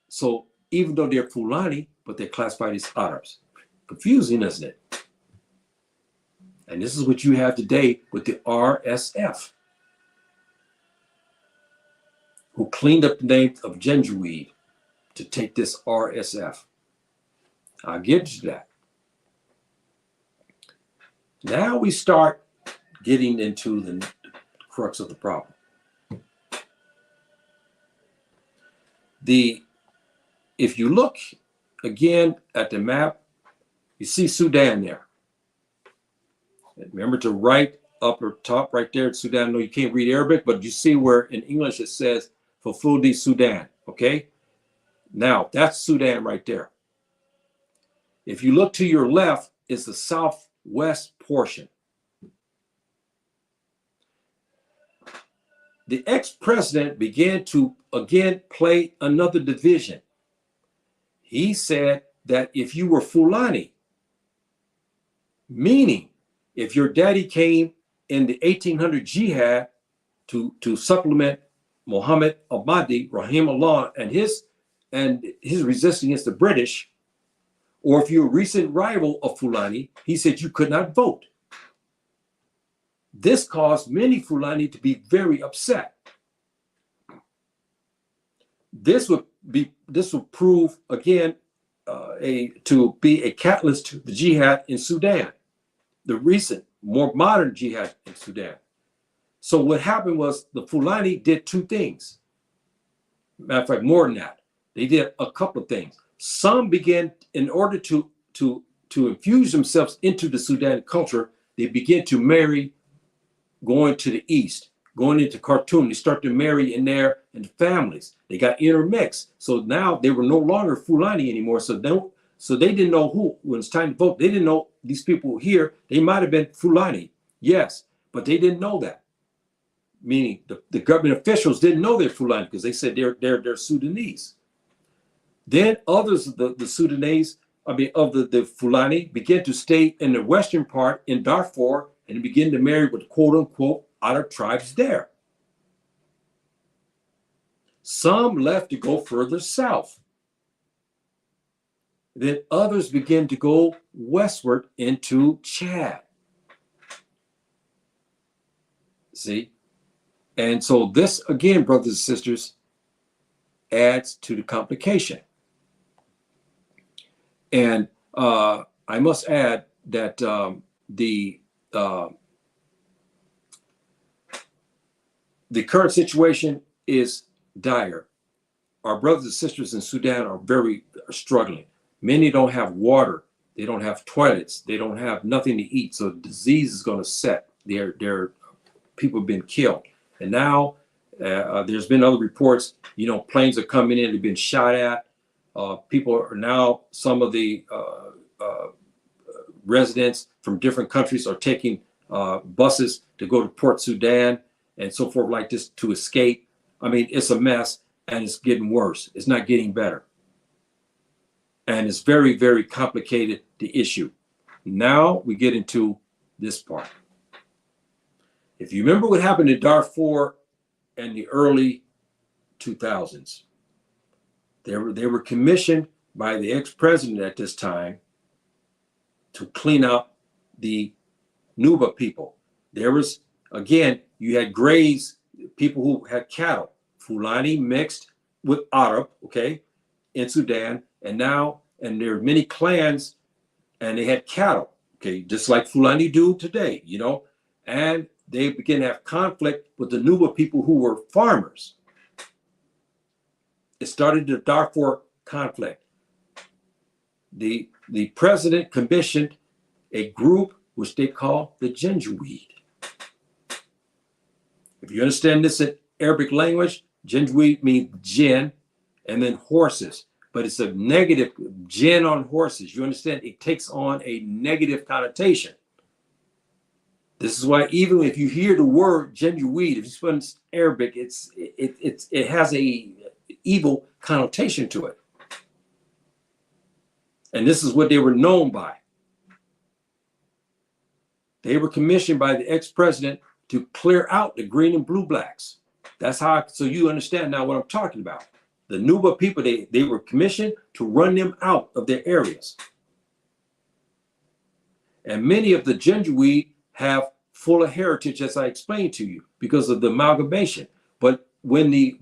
So even though they're Fulani, but they're classified as Arabs. Confusing, isn't it? And this is what you have today with the RSF, who cleaned up the name of Janjaweed to take this RSF. I'll get to that. Now we start getting into the crux of the problem. If you look again at the map, you see Sudan there. Remember to right upper top right there, Sudan. I know you can't read Arabic, but you see where in English it says Fulfulde Sudan, okay? Now, that's Sudan right there. If you look to your left, is the southwest portion. The ex-president began to, again, play another division. He said that if you were Fulani, meaning if your daddy came in the 1800 jihad to supplement Muhammad al-Mahdi, rahimahullah, and his resistance against the British, or if you're a recent rival of Fulani, he said you could not vote. This caused many Fulani to be very upset. This would prove again to be a catalyst to the jihad in Sudan, the recent, more modern jihad in Sudan. So what happened was the Fulani did two things. Matter of fact, more than that, they did a couple of things. Some began, in order to infuse themselves into the Sudan culture, they began to marry going to the east, going into Khartoum. They start to marry in there and families. They got intermixed. So now they were no longer Fulani anymore. So they didn't know who, when it's time to vote, they didn't know these people here. They might have been Fulani, yes, but they didn't know that. Meaning the government officials didn't know they're Fulani because they said they're Sudanese. Then others of the Sudanese, of the Fulani, began to stay in the western part in Darfur and begin to marry with quote unquote Arab tribes there. Some left to go further south. Then others began to go westward into Chad. See? And so this, again, brothers and sisters, adds to the complication. And I must add that the current situation is dire. Our brothers and sisters in Sudan are very struggling. Many don't have water. They don't have toilets. They don't have nothing to eat. So disease is going to set. Their people have been killed. And now there's been other reports, planes are coming in, they've been shot at. People are now, some of the residents from different countries are taking buses to go to Port Sudan and so forth like this to escape. I mean, it's a mess and it's getting worse. It's not getting better. And it's very, very complicated, the issue. Now we get into this part. If you remember what happened in Darfur in the early 2000s, they were commissioned by the ex-president at this time to clean up the Nuba people. There was, again, you had Greys, people who had cattle, Fulani mixed with Arab, okay, in Sudan, and there are many clans, and they had cattle, okay, just like Fulani do today, and they began to have conflict with the Nuba people who were farmers. It started the Darfur conflict. The president commissioned a group which they call the Janjaweed. If you understand this in Arabic language, Janjaweed means jinn and then horses, but it's a negative jinn on horses. You understand? It takes on a negative connotation. This is why even if you hear the word Janjaweed, if you speak Arabic, it has a evil connotation to it. And this is what they were known by. They were commissioned by the ex-president to clear out the green and blue blacks. That's how, so you understand now what I'm talking about. The Nuba people, they were commissioned to run them out of their areas. And many of the Janjaweed have full of heritage, as I explained to you, because of the amalgamation. But when the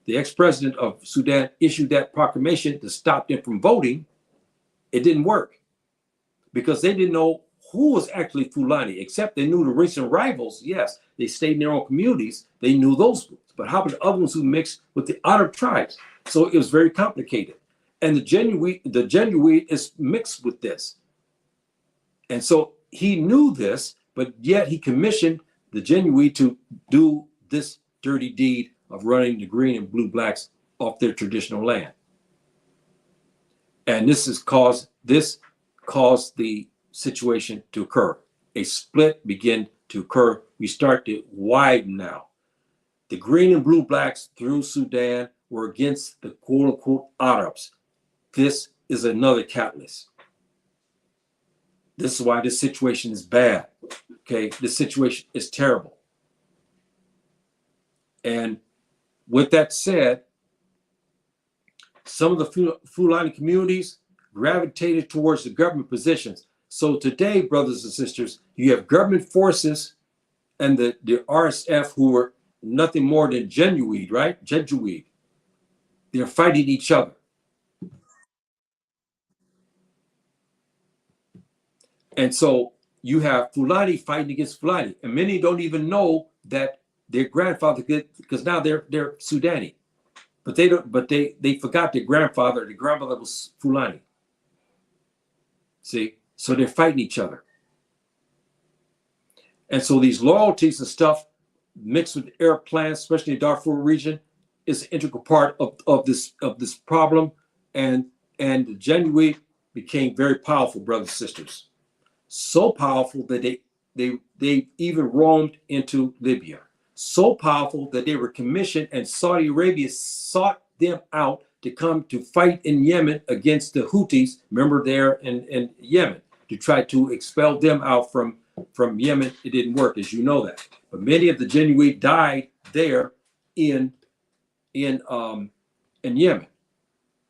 ex-president of Sudan issued that proclamation to stop them from voting, it didn't work because they didn't know who was actually Fulani, except they knew the recent rivals. Yes, they stayed in their own communities. They knew those groups, but how about the other ones who mixed with the Arab tribes? So it was very complicated. And the Janjaweed is mixed with this. And so he knew this, but yet he commissioned the Janjaweed to do this dirty deed of running the green and blue blacks off their traditional land. And this caused the situation to occur. A split began to occur. We start to widen now. The green and blue blacks through Sudan were against the quote unquote Arabs. This is another catalyst. This is why this situation is bad. Okay, this situation is terrible. And with that said, some of the Fulani communities gravitated towards the government positions. So today, brothers and sisters, you have government forces and the RSF, who were nothing more than Janjaweed, right? Janjaweed. They're fighting each other. And so you have Fulani fighting against Fulani, and many don't even know that their grandfather, because now they're Sudani, but they don't. But they forgot their grandfather. Their grandfather was Fulani. See, so they're fighting each other, and so these loyalties and stuff mixed with the Arab clans, especially the Darfur region, is an integral part of this problem, and the Janjaweed became very powerful, brothers and sisters. So powerful that they even roamed into Libya. So powerful that they were commissioned, and Saudi Arabia sought them out to come to fight in Yemen against the Houthis. Remember, there in Yemen, to try to expel them out from Yemen. It didn't work, as you know that. But many of the Janjaweed died there in Yemen.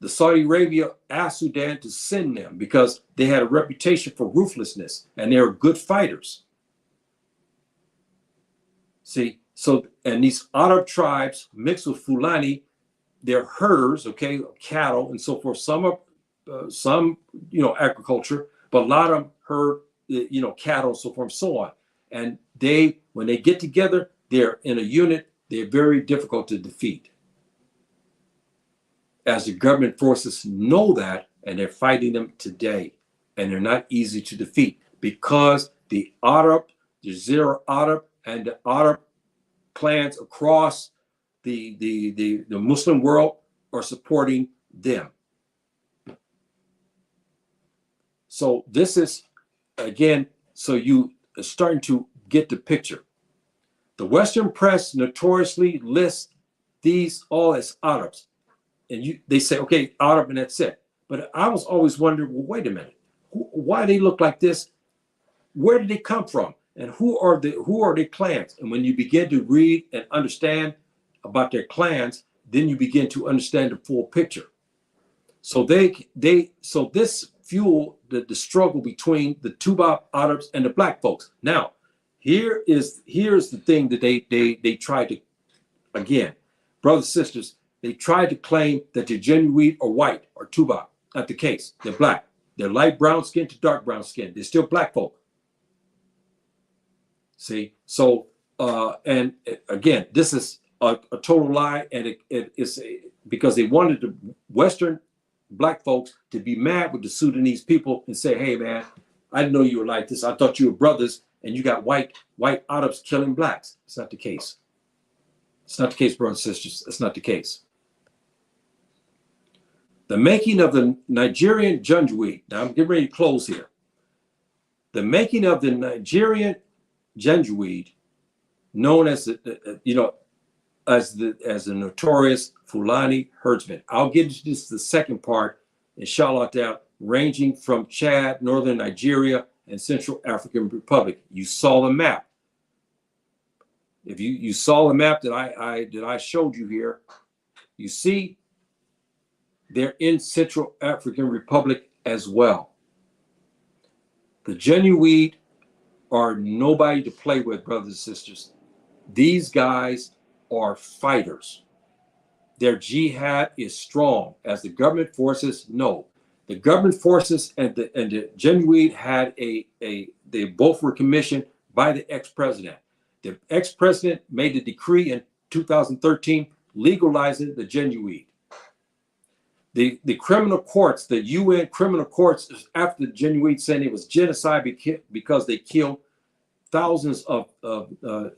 The Saudi Arabia asked Sudan to send them because they had a reputation for ruthlessness and they were good fighters. See, so, and these Arab tribes mixed with Fulani, they're herders, okay, cattle and so forth. Some are, agriculture, but a lot of them herd, cattle and so forth and so on. And when they get together, they're in a unit, they're very difficult to defeat. As the government forces know that, and they're fighting them today, and they're not easy to defeat because the Arab, the Zero Arab, and the Arab clans across the Muslim world are supporting them. So this is, again, so you are starting to get the picture. The Western press notoriously lists these all as Arabs. And they say, okay, Arab, and that's it. But I was always wondering, well, wait a minute, why they look like this? Where did they come from? And who are their clans? And when you begin to read and understand about their clans, then you begin to understand the full picture. So so this fueled the struggle between the Tuba Arabs and the black folks. Now, here's the thing that they tried to, again, brothers and sisters, they tried to claim that the Janjaweed are white or Tuba. Not the case. They're black. They're light brown skin to dark brown skin. They're still black folk. See, so and again, this is a total lie, and it is because they wanted the Western black folks to be mad with the Sudanese people and say, "Hey, man, I didn't know you were like this. I thought you were brothers, and you got white Arabs killing blacks." It's not the case. It's not the case, brothers and sisters. It's not the case. The making of the Nigerian Janjaweed. Now I'm getting ready to close here. The making of the Nigerian Janjaweed, known as as the notorious Fulani herdsman. I'll get into this the second part, inshallah, ranging from Chad, northern Nigeria, and Central African Republic. You saw the map. If you saw the map that I showed you here, you see they're in Central African Republic as well. The Janjaweed are nobody to play with, brothers and sisters. These guys are fighters. Their jihad is strong, as the government forces know. The government forces and the Janjaweed had they both were commissioned by the ex-president. The ex-president made a decree in 2013 legalizing the Janjaweed. The criminal courts, the UN criminal courts, after the Janjaweed saying it was genocide because they killed thousands of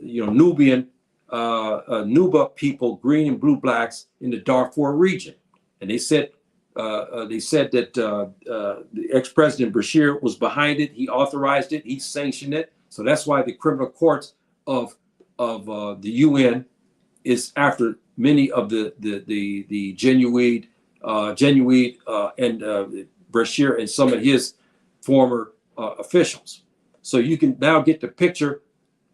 Nubian Nuba people, green and blue blacks in the Darfur region, and they said that the ex-president Bashir was behind it. He authorized it. He sanctioned it. So that's why the criminal courts of the UN is after many of the Janjaweed and Bashir and some of his former officials. So you can now get the picture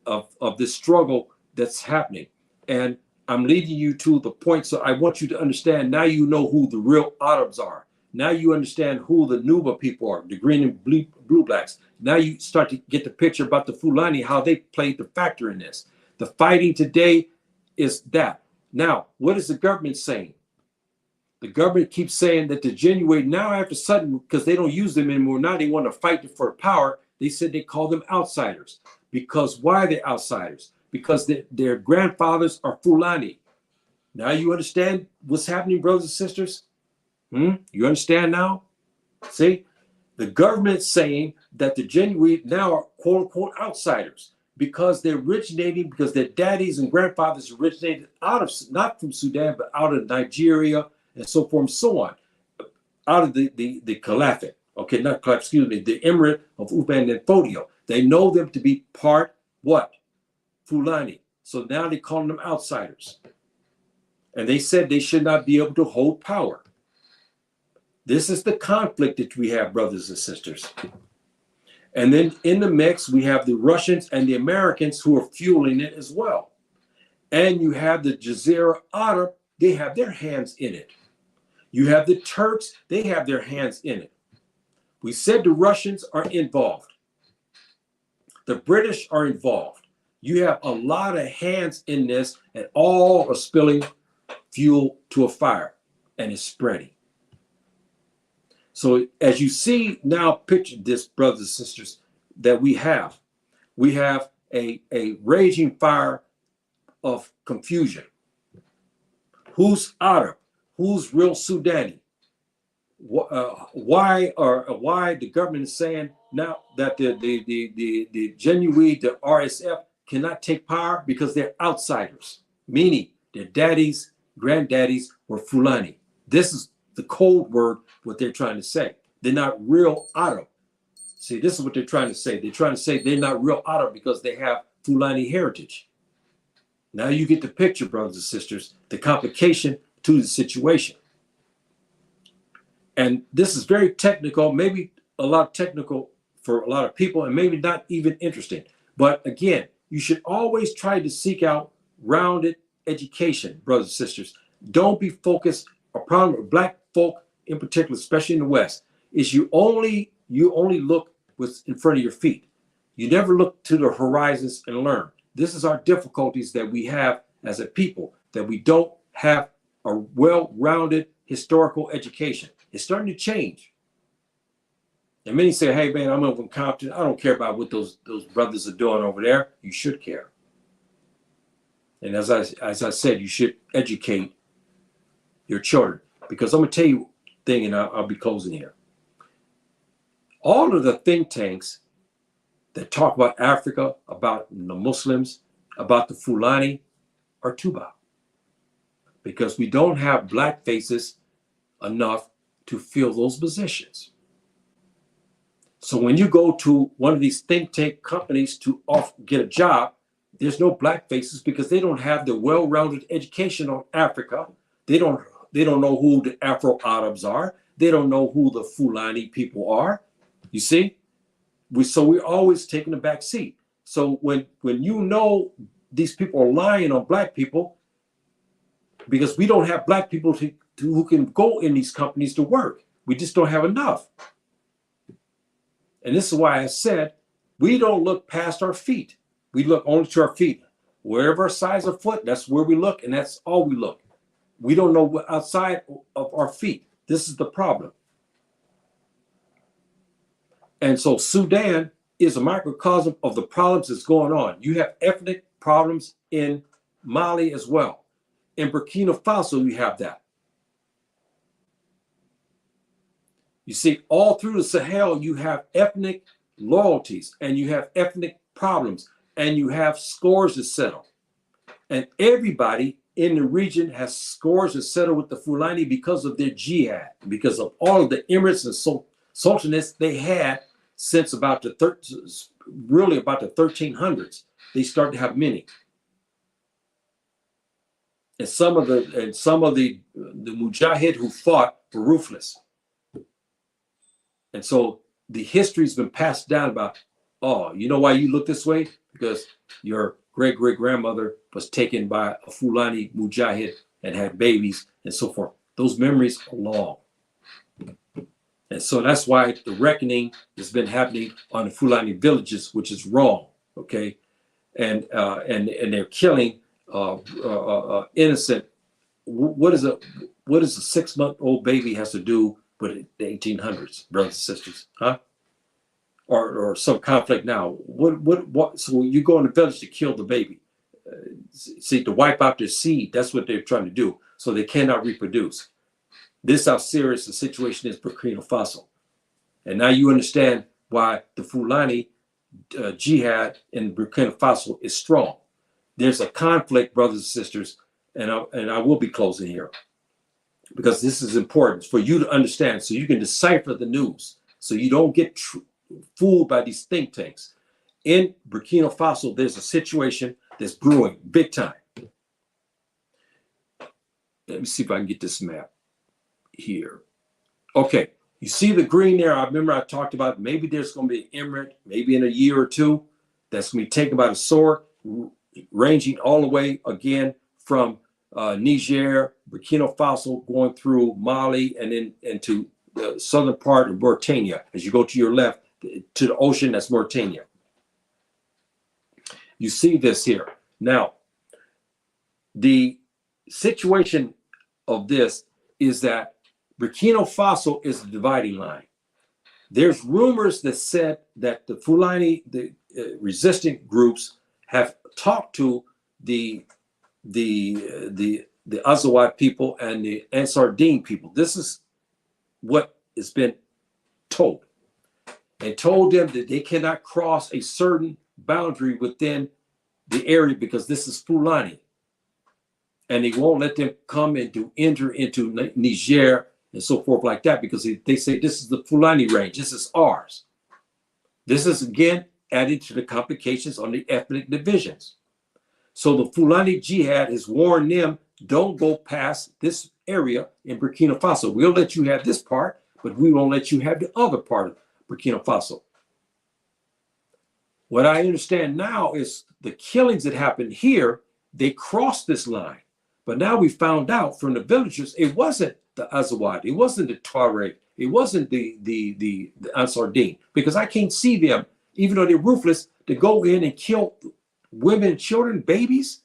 of this struggle that's happening. And I'm leading you to the point. So I want you to understand, now you know who the real Arabs are. Now you understand who the Nuba people are, the green and blue blacks. Now you start to get the picture about the Fulani, how they played the factor in this. The fighting today is that. Now, what is the government saying? The government keeps saying that the Janjaweed now, after sudden, because they don't use them anymore, now they want to fight for power. They said they call them outsiders. Because why are they outsiders? Because their grandfathers are Fulani. Now you understand what's happening, brothers and sisters? You understand now? See, the government's saying that the Janjaweed now are quote unquote outsiders because they're originating, because their daddies and grandfathers originated out of, not from Sudan, but out of Nigeria and so forth and so on, out of the Caliphate. Okay, not Caliphate, excuse me, the Emirate of Uban and Fodio. They know them to be part what? Fulani. So now they're calling them outsiders. And they said they should not be able to hold power. This is the conflict that we have, brothers and sisters. And then in the mix, we have the Russians and the Americans who are fueling it as well. And you have the Jazeera Arab, they have their hands in it. You have the Turks, they have their hands in it. We said the Russians are involved. The British are involved. You have a lot of hands in this, and all are spilling fuel to a fire, and it's spreading. So as you see now, picture this, brothers and sisters, that we have a raging fire of confusion. Who's Arab? Who's real Sudani? Why the government is saying now that the Janjaweed, the RSF cannot take power because they're outsiders, meaning their daddies, granddaddies were Fulani. This is the code word, what they're trying to say. They're not real Arab. See, this is what they're trying to say. They're trying to say they're not real Arab because they have Fulani heritage. Now you get the picture, brothers and sisters, the complication to the situation. And this is very technical, maybe a lot technical for a lot of people, and maybe not even interesting. But again, you should always try to seek out rounded education, brothers and sisters. Don't be focused. A problem with black folk in particular, especially in the West, is you only look what's in front of your feet. You never look to the horizons and learn. This is our difficulties that we have as a people, that we don't have a well-rounded historical education. It's starting to change. And many say, hey, man, I'm over in Compton. I don't care about what those brothers are doing over there. You should care. And as I said, you should educate your children. Because I'm going to tell you a thing, and I'll be closing here. All of the think tanks that talk about Africa, about the Muslims, about the Fulani are Tuba. Because we don't have black faces enough to fill those positions. So when you go to one of these think tank companies to get a job, there's no black faces because they don't have the well-rounded education on Africa. They don't know who the Afro-Arabs are. They don't know who the Fulani people are. You see? We're always taking the back seat. So when you know these people are lying on black people, because we don't have black people who can go in these companies to work. We just don't have enough. And this is why I said, we don't look past our feet. We look only to our feet. Wherever our size of foot, that's where we look, and that's all we look. We don't know what outside of our feet. This is the problem. And so Sudan is a microcosm of the problems that's going on. You have ethnic problems in Mali as well. In Burkina Faso, you have that. You see, all through the Sahel, you have ethnic loyalties and you have ethnic problems and you have scores to settle. And everybody in the region has scores to settle with the Fulani because of their jihad, because of all of the emirates and sultanates they had since about the 1300s. They started to have many. And some of the mujahid who fought were ruthless. And so the history's been passed down about, oh, you know why you look this way? Because your great-great-grandmother was taken by a Fulani mujahid and had babies and so forth. Those memories are long. And so that's why the reckoning has been happening on the Fulani villages, which is wrong, okay? And they're killing innocent. What is a 6-month-old baby has to do with the 1800s, brothers and sisters, huh? Or some conflict now. What? So you go in the village to kill the baby, see, to wipe out their seed. That's what they're trying to do. So they cannot reproduce. This is how serious the situation is for Burkina Faso. And now you understand why the Fulani jihad in Burkina Faso is strong. There's a conflict, brothers and sisters, and I will be closing here because this is important for you to understand so you can decipher the news so you don't get fooled by these think tanks. In Burkina Faso, there's a situation that's brewing big time. Let me see if I can get this map here. Okay, you see the green there? I remember I talked about maybe there's going to be an emirate, maybe in a year or two, that's going to be taken by the sword, ranging all the way again from Niger, Burkina Faso, going through Mali, and then into the southern part of Mauritania. As you go to your left, to the ocean, that's Mauritania. You see this here. Now, the situation of this is that Burkina Faso is the dividing line. There's rumors that said that the Fulani, the resistant groups, have talked to the Azawad people and the Ansar Dine people. This is what has been told, and told them that they cannot cross a certain boundary within the area because this is Fulani, and they won't let them come and to enter into Niger and so forth like that because they say this is the Fulani range, this is ours. This is again added to the complications on the ethnic divisions. So the Fulani Jihad has warned them, don't go past this area in Burkina Faso. We'll let you have this part, but we won't let you have the other part of Burkina Faso. What I understand now is the killings that happened here, they crossed this line. But now we found out from the villagers, it wasn't the Azawad, it wasn't the Tuareg, it wasn't the Ansar Dine, because I can't see them, even though they're ruthless, to go in and kill women, children, babies.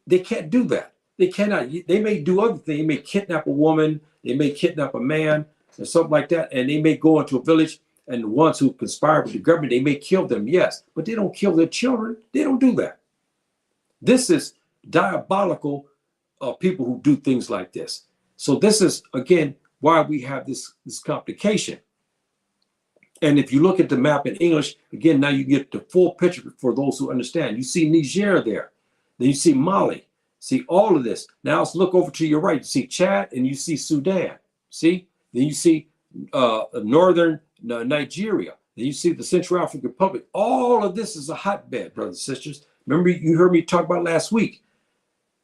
They can't do that. They cannot. They may do other things. They may kidnap a woman. They may kidnap a man or something like that. And they may go into a village and the ones who conspire with the government, they may kill them, yes, but they don't kill their children. They don't do that. This is diabolical people who do things like this. So this is, again, why we have this complication. And if you look at the map in English, again, now you get the full picture for those who understand. You see Niger there. Then you see Mali. See all of this. Now let's look over to your right. You see Chad and you see Sudan. See? Then you see northern Nigeria. Then you see the Central African Republic. All of this is a hotbed, brothers and sisters. Remember, you heard me talk about last week.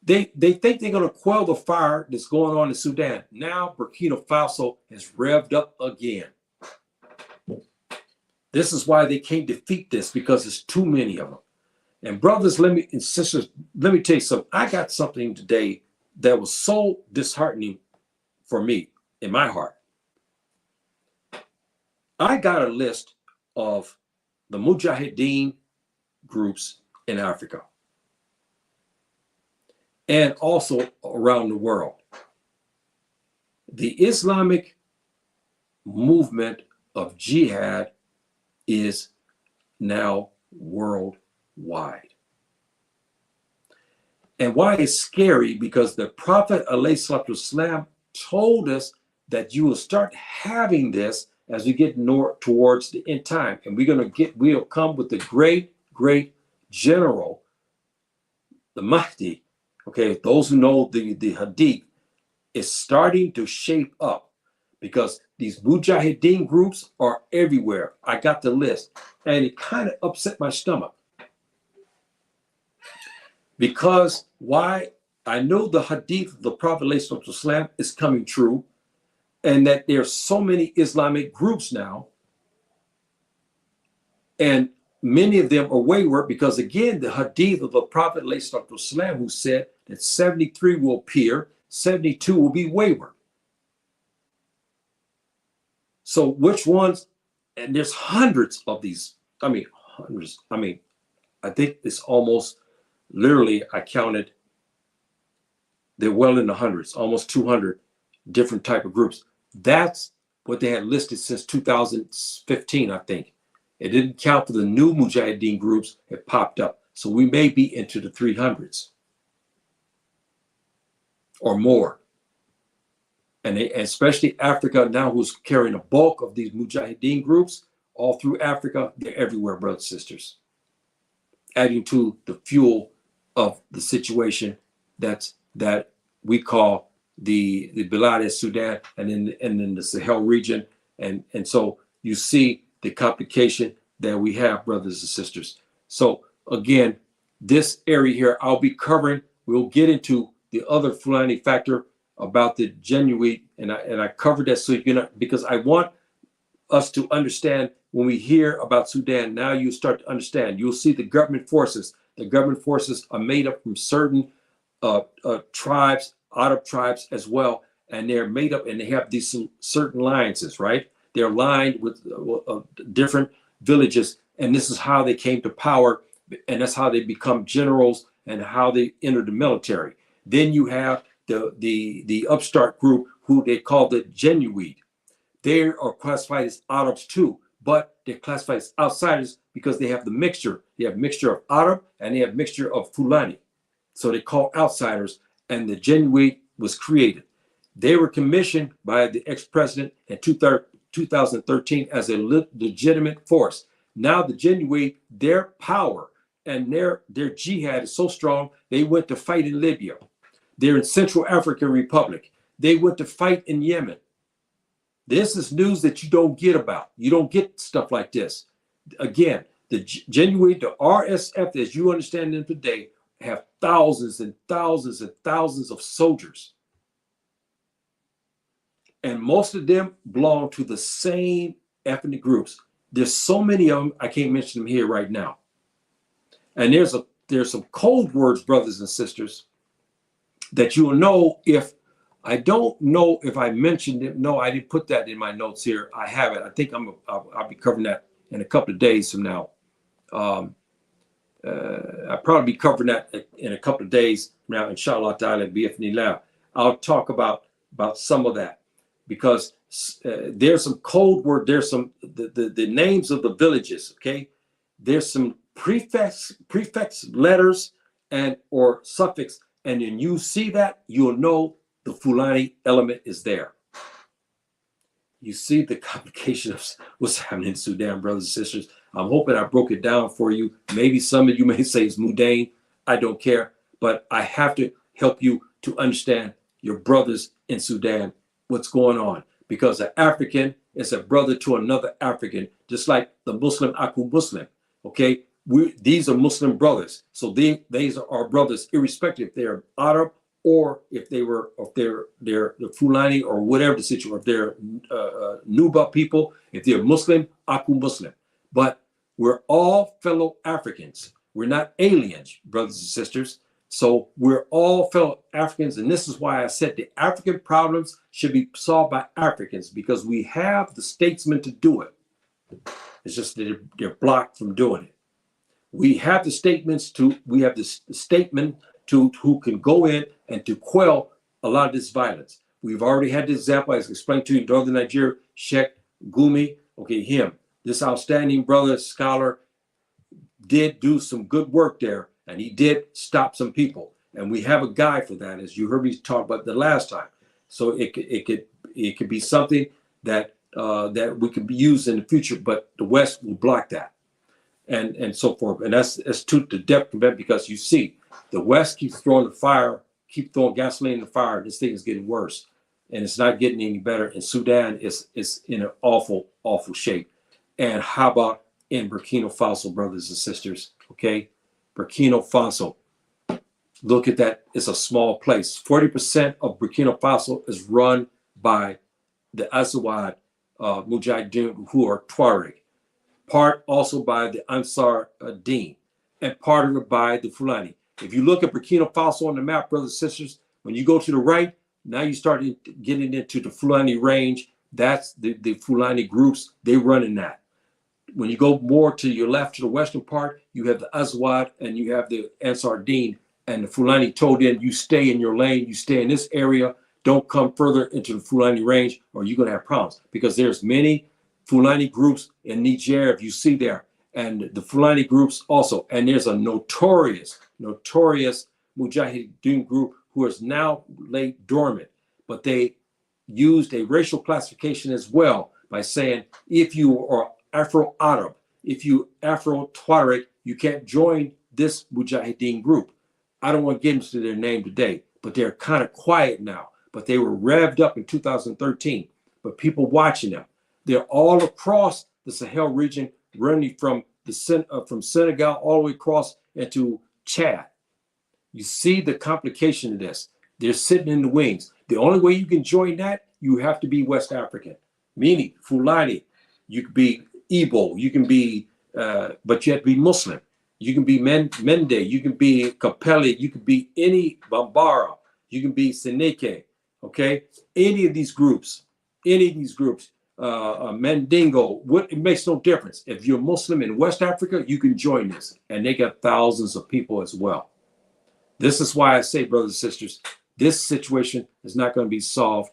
They think they're going to quell the fire that's going on in Sudan. Now Burkina Faso has revved up again. This is why they can't defeat this, because there's too many of them. And brothers, and sisters, let me tell you something. I got something today that was so disheartening for me in my heart. I got a list of the Mujahideen groups in Africa and also around the world. The Islamic movement of jihad is now worldwide. And why it's scary, because the Prophet ﷺ told us that you will start having this as we get towards the end time. And we'll come with the great general, the Mahdi. Okay, those who know the Hadith, is starting to shape up, because these Mujahideen groups are everywhere. I got the list, and it kind of upset my stomach. Because why? I know the Hadith of the Prophet ﷺ is coming true, and that there's so many Islamic groups now, and many of them are wayward, because again, the Hadith of the Prophet ﷺ, who said that 73 will appear, 72 will be wayward. So which ones? And there's hundreds of these. Hundreds. I think it's almost literally, I counted, they're well in the hundreds, almost 200 different type of groups. That's what they had listed since 2015, I think. It didn't count for the new Mujahideen groups that popped up. So we may be into the 300s or more. And especially Africa now, who's carrying a bulk of these Mujahideen groups all through Africa. They're everywhere, brothers and sisters, adding to the fuel of the situation that we call the Bilad Sudan and in the Sahel region. And so you see the complication that we have, brothers and sisters. So again, this area here, I'll be covering. We'll get into the other Fulani factor about the Janjaweed, and I covered that, so you can, because I want us to understand when we hear about Sudan. Now you start to understand. You'll see the government forces. The government forces are made up from certain tribes, Arab tribes as well, and they're made up, and they have these certain alliances, right? They're aligned with different villages, and this is how they came to power, and that's how they become generals and how they enter the military. Then you have the upstart group, who they call the Janjaweed. They are classified as Arabs too, but they're classified as outsiders because they have the mixture. They have mixture of Arab and they have mixture of Fulani. So they call outsiders, and the Janjaweed was created. They were commissioned by the ex-president in 2013 as a legitimate force. Now the Janjaweed, their power and their jihad is so strong, they went to fight in Libya. They're in Central African Republic. They went to fight in Yemen. This is news that you don't get about. You don't get stuff like this. Again, the Janjaweed, the RSF, as you understand them today, have thousands and thousands and thousands of soldiers. And most of them belong to the same ethnic groups. There's so many of them, I can't mention them here right now. And there's some code words, brothers and sisters, that you will know. If I don't know if I mentioned it. No, I didn't put that in my notes here. I have it. I think I'll be covering that in a couple of days from now. I'll probably be covering that in a couple of days from now, inshallah ta'ala, bi'ithnillah. I'll talk about some of that, because There's some code word. There's some the names of the villages. Okay, there's some prefix letters and or suffix, and when you see that, you'll know the Fulani element is there. You see the complication of what's happening in Sudan, brothers and sisters. I'm hoping I broke it down for you. Maybe some of you may say it's mundane. I don't care, but I have to help you to understand your brothers in Sudan, what's going on. Because an African is a brother to another African, just like the Muslim Aku Muslim. Okay, these are Muslim brothers, so these are our brothers, irrespective if they're Arab or if they're the Fulani or whatever the situation, if they're Nuba people, if they're Muslim, Aku Muslim. But we're all fellow Africans. We're not aliens, brothers and sisters. So we're all fellow Africans, and this is why I said the African problems should be solved by Africans, because we have the statesmen to do it. It's just that they're blocked from doing it. We have the statements statement to who can go in and to quell a lot of this violence. We've already had this example, as explained to you, in Northern Nigeria, Sheikh Gumi, okay, him, this outstanding brother, scholar, did do some good work there, and he did stop some people. And we have a guy for that, as you heard me talk about the last time. So it could be something that that we could be used in the future, but the West will block that, and so forth. And that's to the depth of it, because you see, the West keeps throwing gasoline in the fire. This thing is getting worse, and it's not getting any better. And Sudan is in an awful, awful shape. And how about in Burkina Faso, brothers and sisters? Okay, Burkina Faso. Look at that. It's a small place. 40% of Burkina Faso is run by the Azawad Mujahideen, who are Tuareg. Part also by the Ansar Deen, and part of it by the Fulani. If you look at Burkina Faso on the map, brothers and sisters, when you go to the right, now you start getting into the Fulani range. That's the Fulani groups. They run in that. When you go more to your left, to the western part, you have the Azawad and you have the Ansar Deen. And the Fulani told them, you stay in your lane, you stay in this area, don't come further into the Fulani range, or you're going to have problems. Because there's many Fulani groups in Niger, if you see there, and the Fulani groups also. And there's a notorious Mujahideen group who is now laid dormant. But they used a racial classification as well by saying, if you are Afro-Arab, if you Afro-Tuareg, you can't join this Mujahideen group. I don't want to get into their name today, but they're kind of quiet now. But they were revved up in 2013. But people watching them, they're all across the Sahel region, running from Senegal all the way across into Chad. You see the complication of this. They're sitting in the wings. The only way you can join that, you have to be West African, meaning Fulani. You could be Igbo, you can be, but you have to be Muslim. You can be Mende, you can be Kapeli, you can be any Bambara, you can be Seneke, okay? Any of these groups, Mandingo, it makes no difference. If you're Muslim in West Africa, you can join this. And they got thousands of people as well. This is why I say, brothers and sisters, this situation is not going to be solved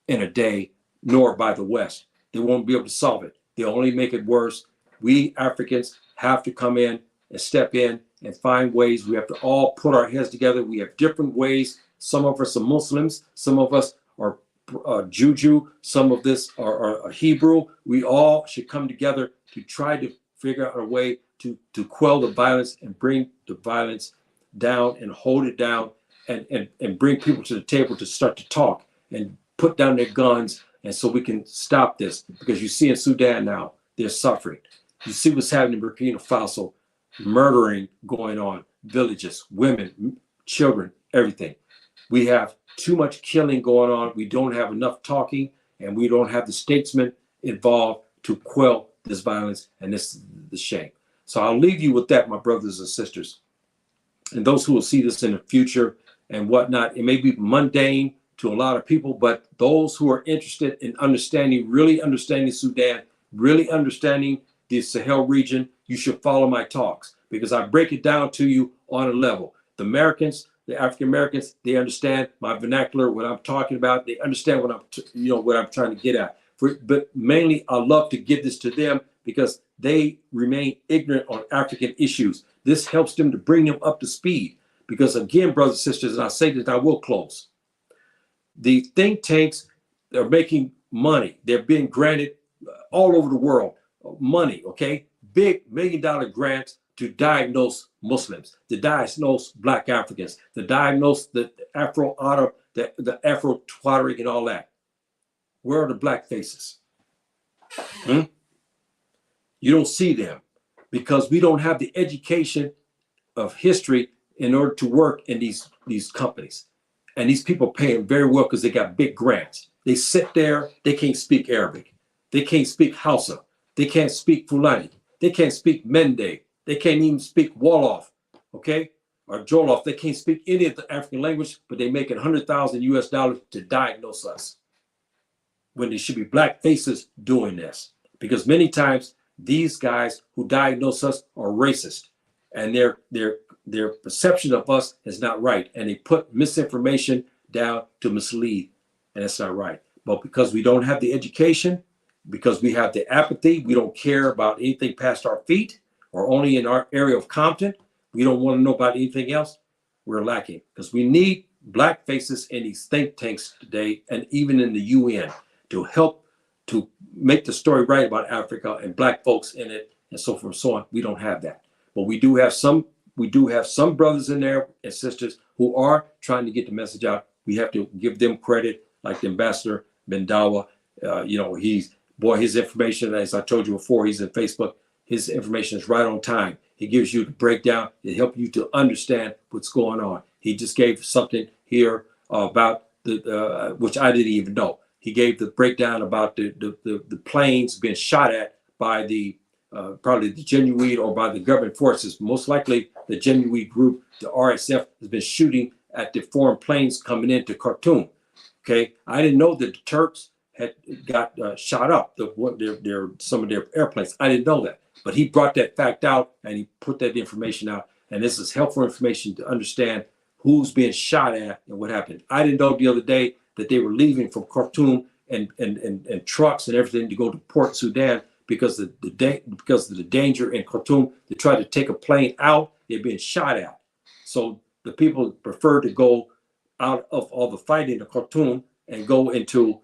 in a day, nor by the West. They won't be able to solve it. They'll only make it worse. We Africans have to come in and step in and find ways. We have to all put our heads together. We have different ways. Some of us are Muslims. Some of us are Juju. Some of this are Hebrew. We all should come together to try to figure out a way to quell the violence and bring the violence down and hold it down and bring people to the table to start to talk and put down their guns, and so we can stop this. Because you see in Sudan now, they're suffering. You see what's happening in Burkina Faso, murdering going on, villages, women, children, everything. We have too much killing going on. We don't have enough talking, and we don't have the statesmen involved to quell this violence, and this is the shame. So I'll leave you with that, my brothers and sisters. And those who will see this in the future and whatnot, it may be mundane to a lot of people, but those who are interested in understanding, really understanding Sudan, really understanding the Sahel region, you should follow my talks, because I break it down to you on a level. The Americans, the African Americans, they understand my vernacular, what I'm talking about. They understand what I'm trying to get at. but mainly I love to give this to them because they remain ignorant on African issues. This helps them to bring them up to speed. Because again, brothers and sisters, and I say that I will close. The think tanks are making money. They're being granted all over the world money, okay? Big $1 million grants to diagnose Muslims, to diagnose Black Africans, to diagnose the Afro-Arab, the Afro-Tuareg and all that. Where are the black faces? You don't see them because we don't have the education of history in order to work in these companies. And these people pay them very well because they got big grants. They sit there, they can't speak Arabic. They can't speak Hausa. They can't speak Fulani. They can't speak Mende. They can't even speak Wolof, okay? Or Jolof. They can't speak any of the African language, but they make $100,000 to diagnose us when there should be black faces doing this. Because many times these guys who diagnose us are racist and their perception of us is not right. And they put misinformation down to mislead, and that's not right. But because we don't have the education, because we have the apathy, we don't care about anything past our feet or only in our area of Compton, we don't want to know about anything else, we're lacking. Because we need black faces in these think tanks today and even in the UN to help to make the story right about Africa and black folks in it and so forth and so on. We don't have that. But we do have some brothers in there and sisters who are trying to get the message out. We have to give them credit, like the Ambassador Bendawa. His information, as I told you before, he's in Facebook. His information is right on time. He gives you the breakdown to help you to understand what's going on. He just gave something here about which I didn't even know. He gave the breakdown about the planes being shot at by probably the Janjaweed or by the government forces. Most likely the Janjaweed group, the RSF, has been shooting at the foreign planes coming into Khartoum. Okay, I didn't know that the Turks had got shot up, some of their airplanes. I didn't know that. But he brought that fact out and he put that information out. And this is helpful information to understand who's being shot at and what happened. I didn't know the other day that they were leaving from Khartoum and trucks and everything to go to Port Sudan because of the danger in Khartoum. They tried to take a plane out, they're being shot at. So the people prefer to go out of all the fighting in Khartoum and go to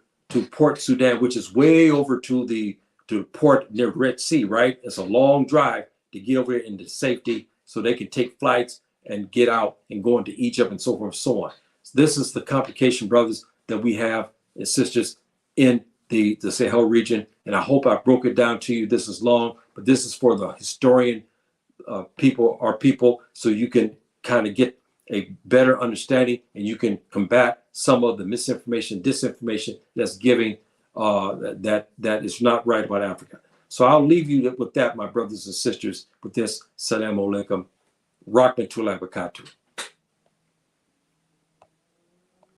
Port Sudan, which is way over to port near Red Sea, right? It's a long drive to get over here into safety so they can take flights and get out and go into Egypt and so forth and so on. So this is the complication, brothers, that we have and sisters in the Sahel region. And I hope I broke it down to you. This is long, but this is for the historian people, so you can kind of get a better understanding and you can combat some of the misinformation, disinformation that's giving that is not right about Africa. So I'll leave you with that, my brothers and sisters, with this. Salam alaikum, rahmatullahi wa barakatuh.